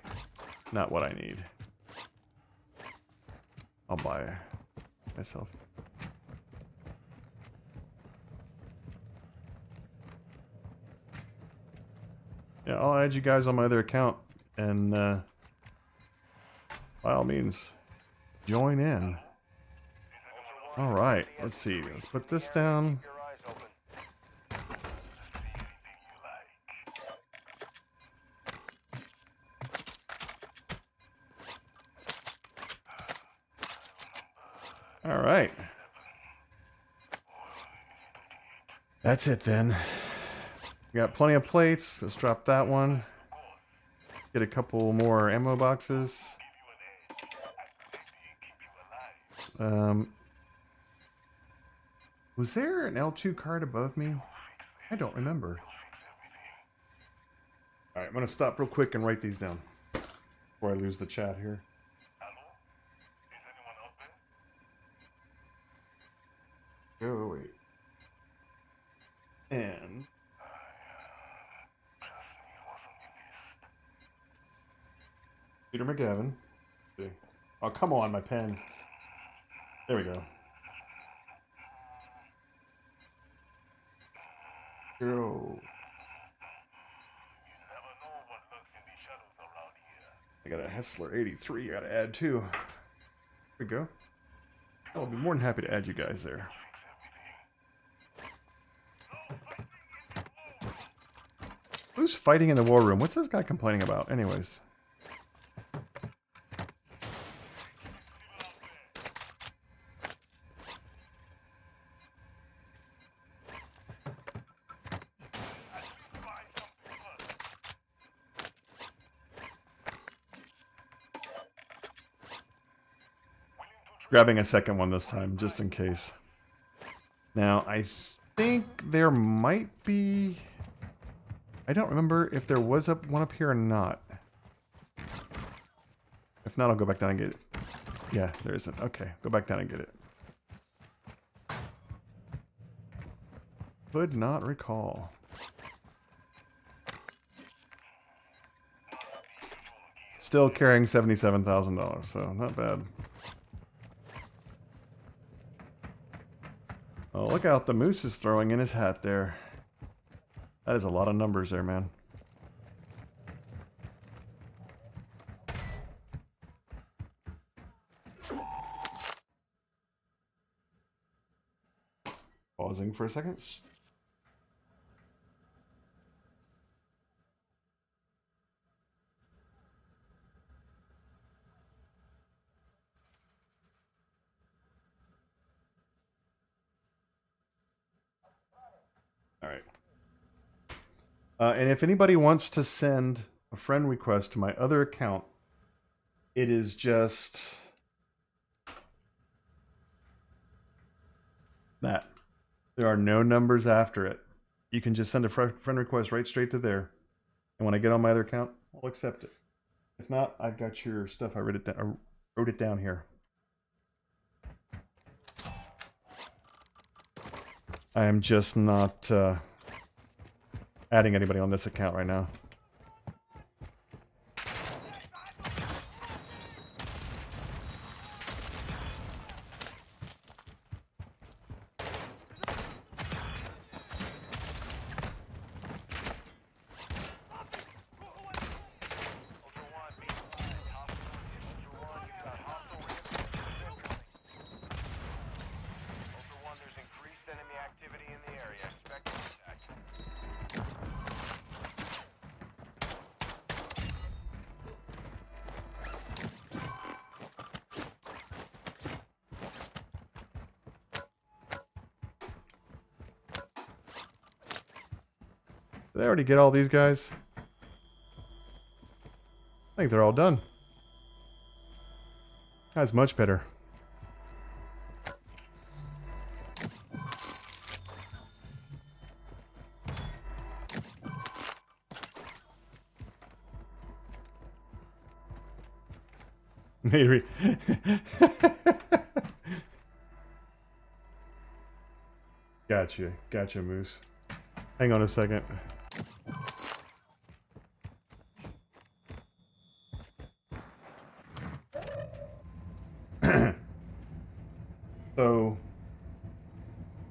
Not what I need. I'll buy myself. Yeah, I'll add you guys on my other account, and by all means, join in. Alright, let's see. Let's put this down. Keep your eyes open. Alright. That's it then. We got plenty of plates. Let's drop that one. Get a couple more ammo boxes. Was there an L2 card above me? I don't remember. Alright, I'm going to stop real quick and write these down before I lose the chat here. Oh, wait. And... Peter McGavin. Oh, come on, my pen. There we go. Go. I got a Hessler 83 I gotta add too. There we go. I'll be more than happy to add you guys there. Who's fighting in the war room? What's this guy complaining about? Anyways. Grabbing a second one this time, just in case. Now, I think there might be... I don't remember if there was one up here or not. If not, I'll go back down and get it. Yeah, there isn't. Okay, go back down and get it. Could not recall. Still carrying $77,000, so not bad. Oh, look out, the moose is throwing in his hat there. That is a lot of numbers there, man. Pausing for a second. All right. And if anybody wants to send a friend request to my other account, it is just that. There are no numbers after it. You can just send a friend request right straight to there. And when I get on my other account, I'll accept it. If not, I've got your stuff. I wrote it down here. I am just not adding anybody on this account right now. Did they already get all these guys? I think they're all done. That's much better. Maybe. Gotcha, Moose. Hang on a second. So,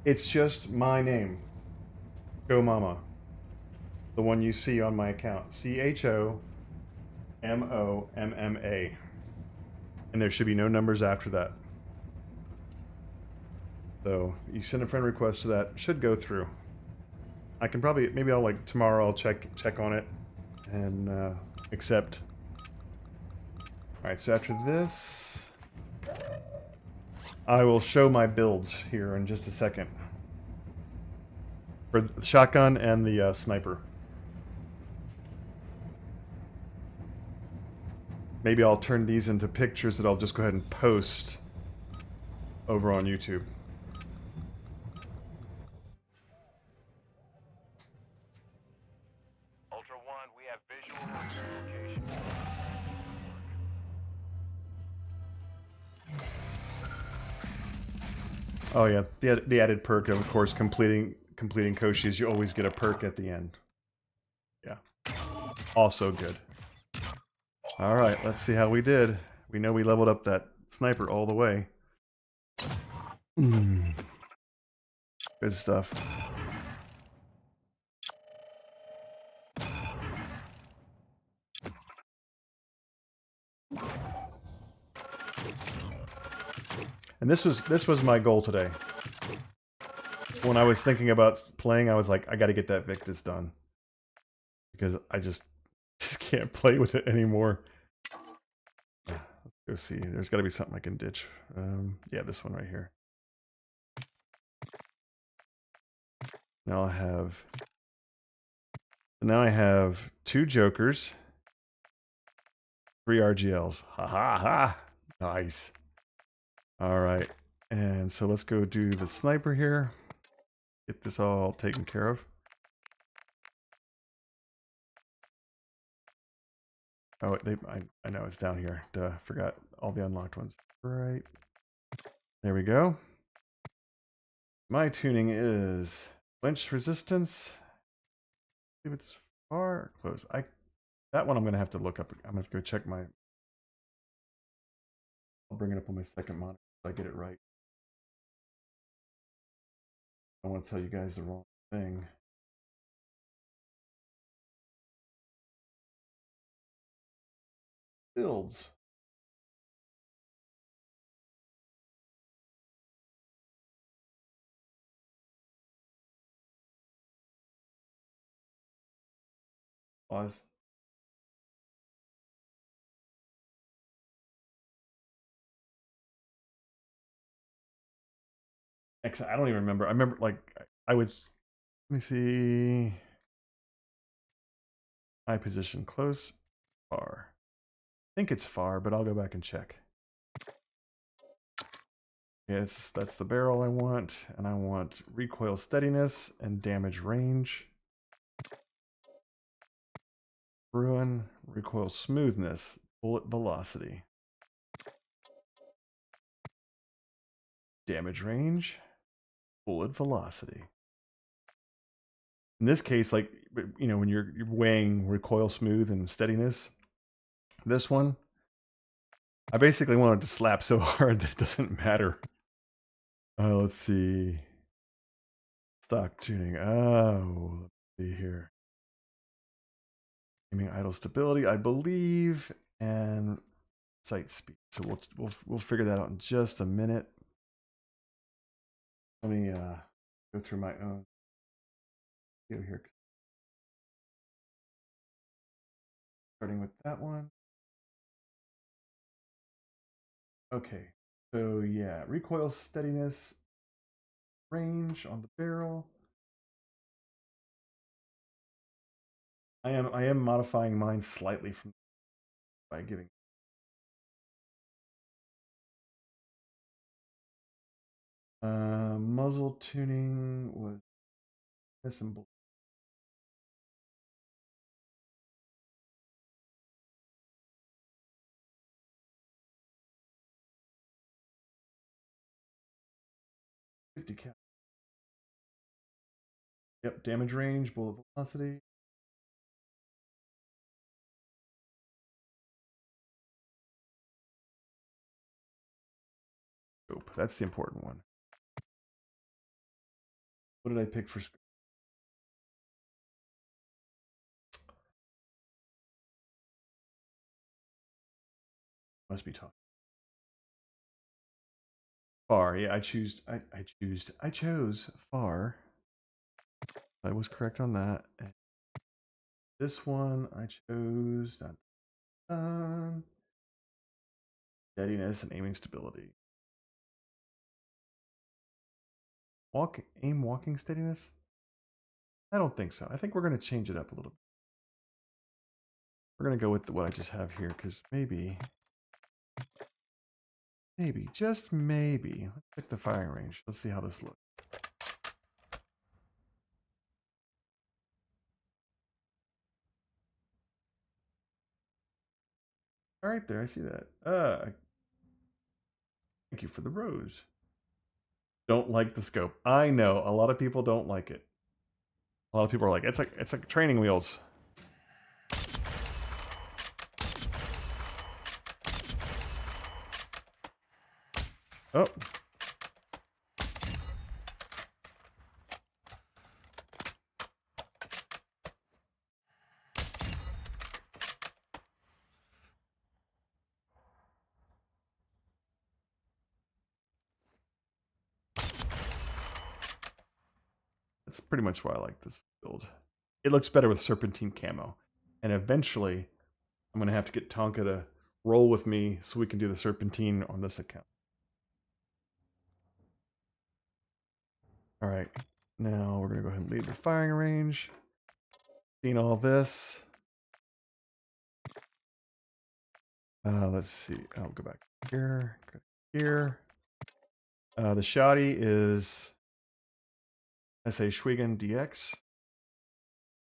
it's just my name, Go Mama, the one you see on my account, CHOMOMMA, and there should be no numbers after that. So you send a friend request to that, should go through. I can probably, maybe I'll like tomorrow I'll check on it and accept. All right, so after this, I will show my builds here in just a second for the shotgun and the sniper. Maybe I'll turn these into pictures that I'll just go ahead and post over on YouTube. Ultra One, we have visual on your location. Oh yeah, the added perk of course completing Koshi's, you always get a perk at the end. Yeah, also good. All right, let's see how we did. We know we leveled up that sniper all the way. Good stuff. And this was my goal today. When I was thinking about playing, I was like, I got to get that Victus done because I just can't play with it anymore. Let's go see. There's got to be something I can ditch. Yeah, this one right here. Now I have 2 Jokers, 3 RGLs. Ha ha ha! Nice. All right, and so let's go do the sniper here. Get this all taken care of. Oh, I know it's down here. Duh, forgot all the unlocked ones. Right. There we go. My tuning is flinch resistance. If it's far or close. That one I'm gonna have to look up. I'm gonna have to go check my. I'll bring it up on my second monitor so I get it right. I want to tell you guys the wrong thing. Builds. Pause. I don't even remember. I remember like I would. Let me see. My position close, far. I think it's far, but I'll go back and check. Yes, that's the barrel I want, and I want recoil steadiness and damage range. Ruin, recoil smoothness, bullet velocity. Damage range, bullet velocity. In this case, like, you know, when you're weighing recoil smooth and steadiness, this one, I basically wanted to slap so hard that it doesn't matter. Let's see. Stock tuning. Oh, let's see here. Aiming idle stability, I believe, and sight speed. So we'll figure that out in just a minute. Let me go through my own video here. Starting with that one. Okay, so yeah, recoil steadiness, range on the barrel. I am modifying mine slightly from by giving muzzle tuning was this and 50 cal. Yep, damage range, bullet velocity. Scope. That's the important one. What did I pick for scope? Must be tough. Far, yeah, I chose far. I was correct on that. And this one I chose steadiness and aiming stability. Walking steadiness? I don't think so. I think we're going to change it up a little bit. We're going to go with what I just have here because maybe, just maybe. Let's check the firing range. Let's see how this looks. All right, there. I see that. Thank you for the rose. Don't like the scope. I know a lot of people don't like it. A lot of people are like, it's like training wheels. Oh. That's pretty much why I like this build. It looks better with serpentine camo. And eventually, I'm going to have to get Tonka to roll with me so we can do the serpentine on this account. All right. Now we're going to go ahead and leave the firing range. Seen all this. Let's see. I'll go back here. Go here. The shoddy is SA Schwiegen DX.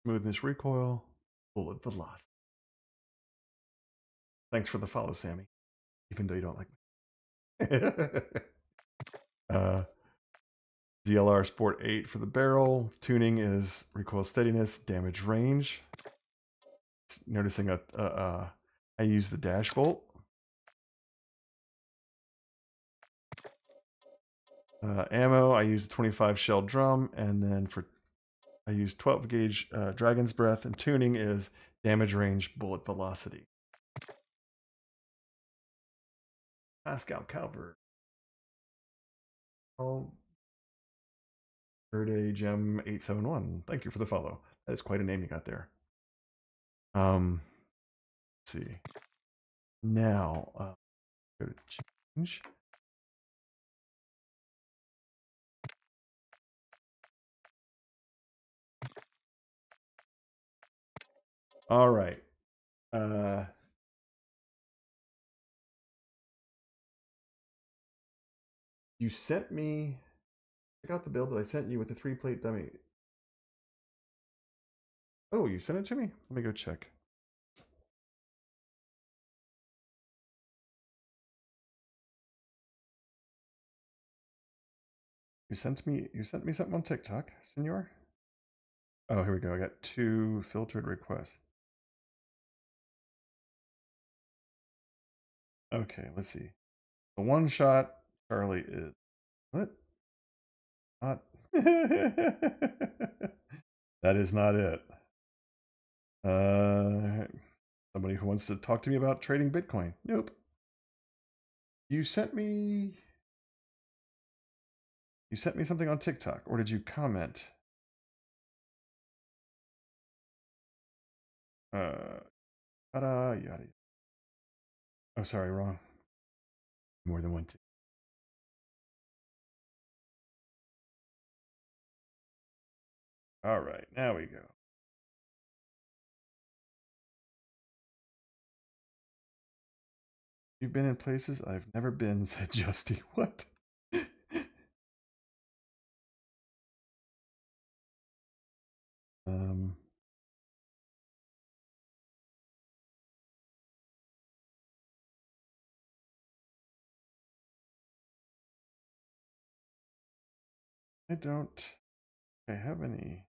Smoothness recoil. Bullet velocity. Thanks for the follow, Sammy. Even though you don't like me. DLR Sport 8 for the barrel. Tuning is recoil steadiness, damage range. Noticing I use the dash bolt. Ammo, I use the 25 shell drum, and then I use 12 gauge Dragon's Breath, and tuning is damage range, bullet velocity. Pascal Calvert. Oh, Verde Gem 871. Thank you for the follow. That is quite a name you got there. Let's see. Now, go to change. All right. You sent me. Check out the build that I sent you with the 3-plate dummy. Oh, you sent it to me? Let me go check. You sent me something on TikTok, senor? Oh, here we go. I got 2 filtered requests. Okay, let's see. The one shot Charlie is what? Not that is not it. Somebody who wants to talk to me about trading Bitcoin. Nope. You sent me something on TikTok, or did you comment? Yada yada. Oh, sorry, wrong. More than one. All right, now we go. You've been in places I've never been, said Justy. What? I don't have any.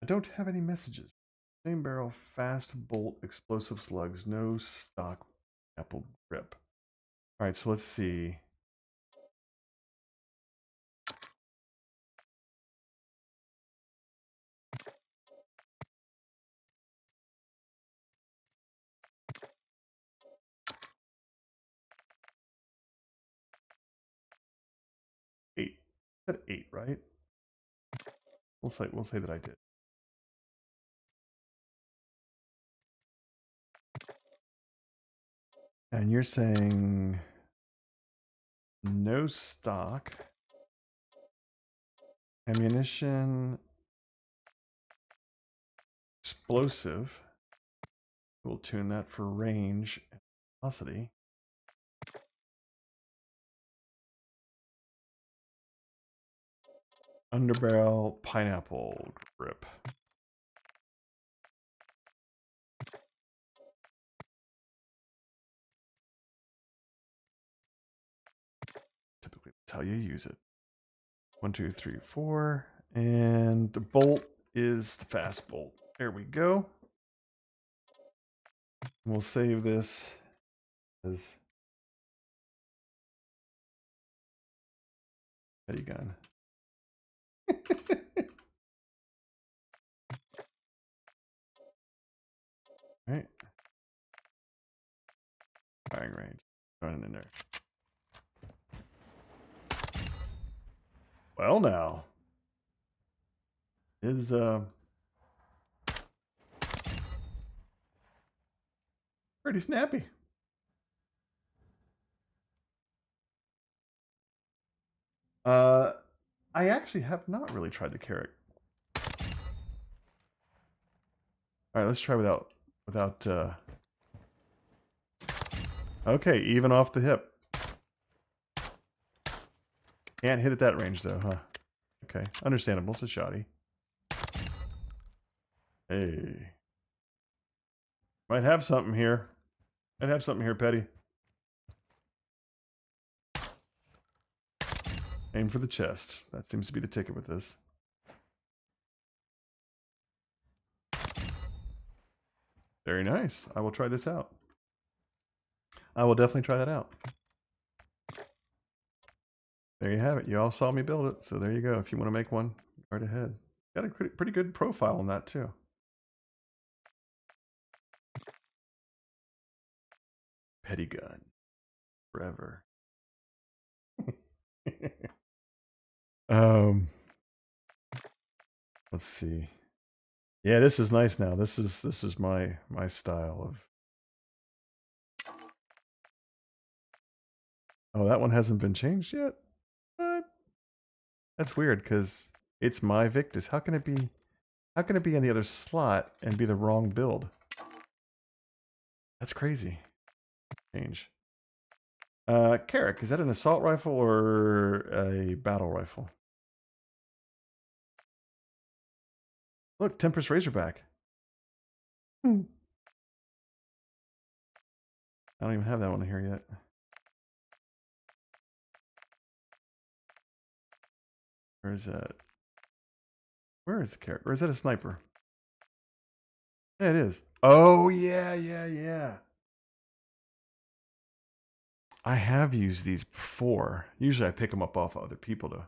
I don't have any messages. Same barrel, fast bolt, explosive slugs, no stock apple grip. All right, so let's see. Eight. I said 8, right? We'll say that I did. And you're saying no stock, ammunition, explosive. We'll tune that for range and velocity. Underbarrel, pineapple grip. Typically, that's how you use it. 1, 2, 3, 4. And the bolt is the fast bolt. There we go. We'll save this as petty gun. Right. Firing range. Running in there. Well, now is pretty snappy. I actually have not really tried the carrot. All right, let's try without. Okay, even off the hip. Can't hit at that range though, huh? Okay, understandable. It's a shoddy. Hey, might have something here. Might have something here, Petty. Aim for the chest. That seems to be the ticket with this. Very nice. I will try this out. I will definitely try that out. There you have it. You all saw me build it, so there you go. If you want to make one, right ahead. Got a pretty good profile on that too. Petty gun. Forever. Let's see. Yeah, this is nice now. This is my style of. Oh, that one hasn't been changed yet? What? That's weird because it's my Victus. How can it be in the other slot and be the wrong build? That's crazy. Change. Carrick, is that an assault rifle or a battle rifle? Look, Tempest Razorback. I don't even have that one here yet. Where is that? Where is the Carrick? Or is that a sniper? Yeah, it is. Oh, yeah. I have used these before. Usually I pick them up off other people to.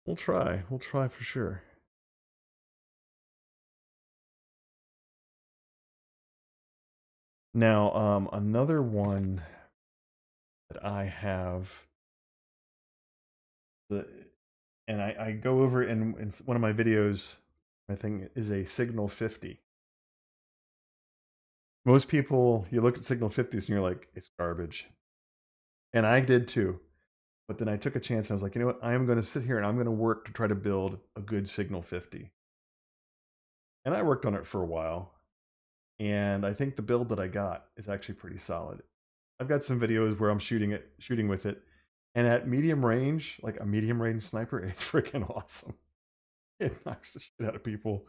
We'll try. We'll try for sure. Now, another one that I have, and I go over in one of my videos, I think is a Signal 50. Most people, you look at Signal 50s and you're like, it's garbage. And I did too. But then I took a chance and I was like, you know what? I am going to sit here and I'm going to work to try to build a good Signal 50. And I worked on it for a while. And I think the build that I got is actually pretty solid. I've got some videos where I'm shooting with it. And at medium range, like a medium range sniper, it's freaking awesome. It knocks the shit out of people.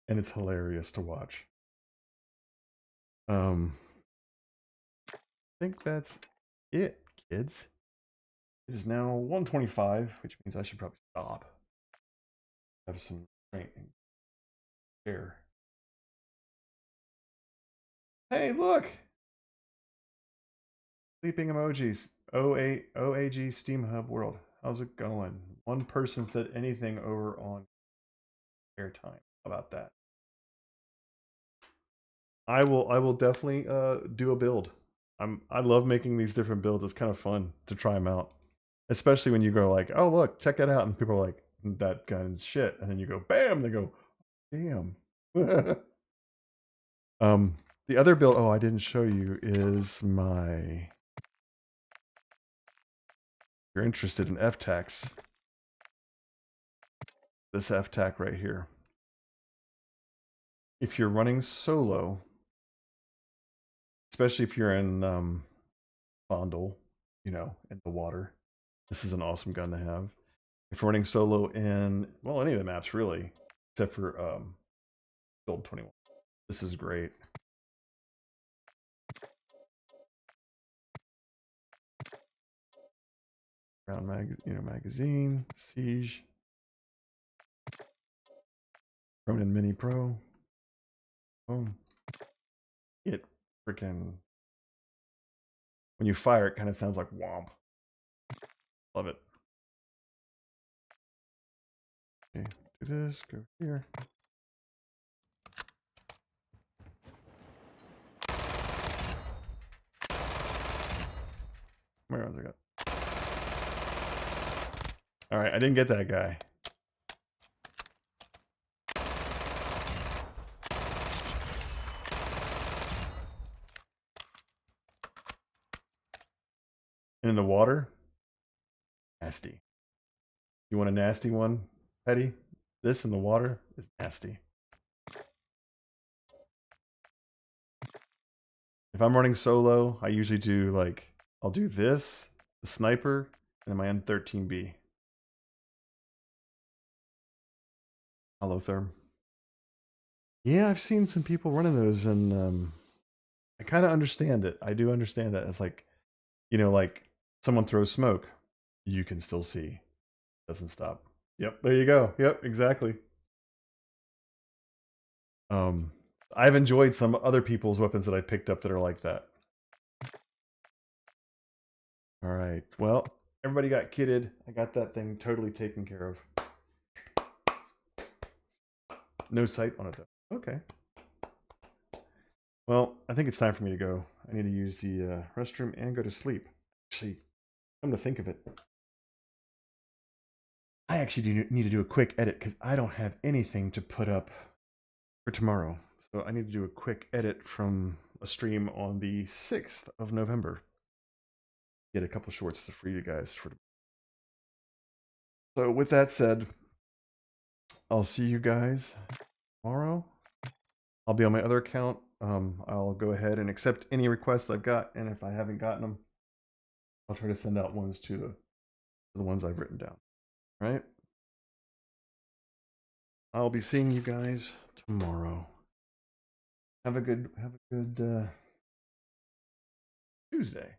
And it's hilarious to watch. I think that's it, kids. It is now 1:25, which means I should probably stop. Have some training. Share. Hey, look! Sleeping emojis. OAG Steam Hub World. How's it going? One person said anything over on airtime. How about that? I will definitely do a build. I love making these different builds. It's kind of fun to try them out. Especially when you go like, oh look, check it out, and people are like, that gun's shit. And then you go, bam, they go, damn. The other build, oh, I didn't show you, is my, if you're interested in FTACs, this FTAC right here. If you're running solo, especially if you're in Fondle, you know, in the water, this is an awesome gun to have. If you're running solo in, well, any of the maps really, except for Build 21, this is great. Round magazine, Siege, Ronin Mini Pro. Boom. It freaking, when you fire, it kind of sounds like womp. Love it. Okay, do this, go here. Where else I got? All right, I didn't get that guy. In the water? Nasty. You want a nasty one, Petty? This in the water is nasty. If I'm running solo, I usually do like, I'll do this, the sniper, and then my M13B. Hello, Therm. Yeah, I've seen some people running those, and I kind of understand it. I do understand that. It's like, you know, like someone throws smoke, you can still see. Doesn't stop. Yep, there you go. Yep, exactly. I've enjoyed some other people's weapons that I picked up that are like that. All right. Well, everybody got kitted. I got that thing totally taken care of. No sight on it though. Okay. Well, I think it's time for me to go. I need to use the restroom and go to sleep. Actually, come to think of it, I actually need to do a quick edit because I don't have anything to put up for tomorrow. So I need to do a quick edit from a stream on the 6th of November. Get a couple shorts for you guys. So with that said, I'll see you guys tomorrow. I'll be on my other account. I'll go ahead and accept any requests I've got, and if I haven't gotten them, I'll try to send out ones to the ones I've written down. All right? I'll be seeing you guys tomorrow. Have a good Tuesday.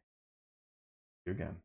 See you again.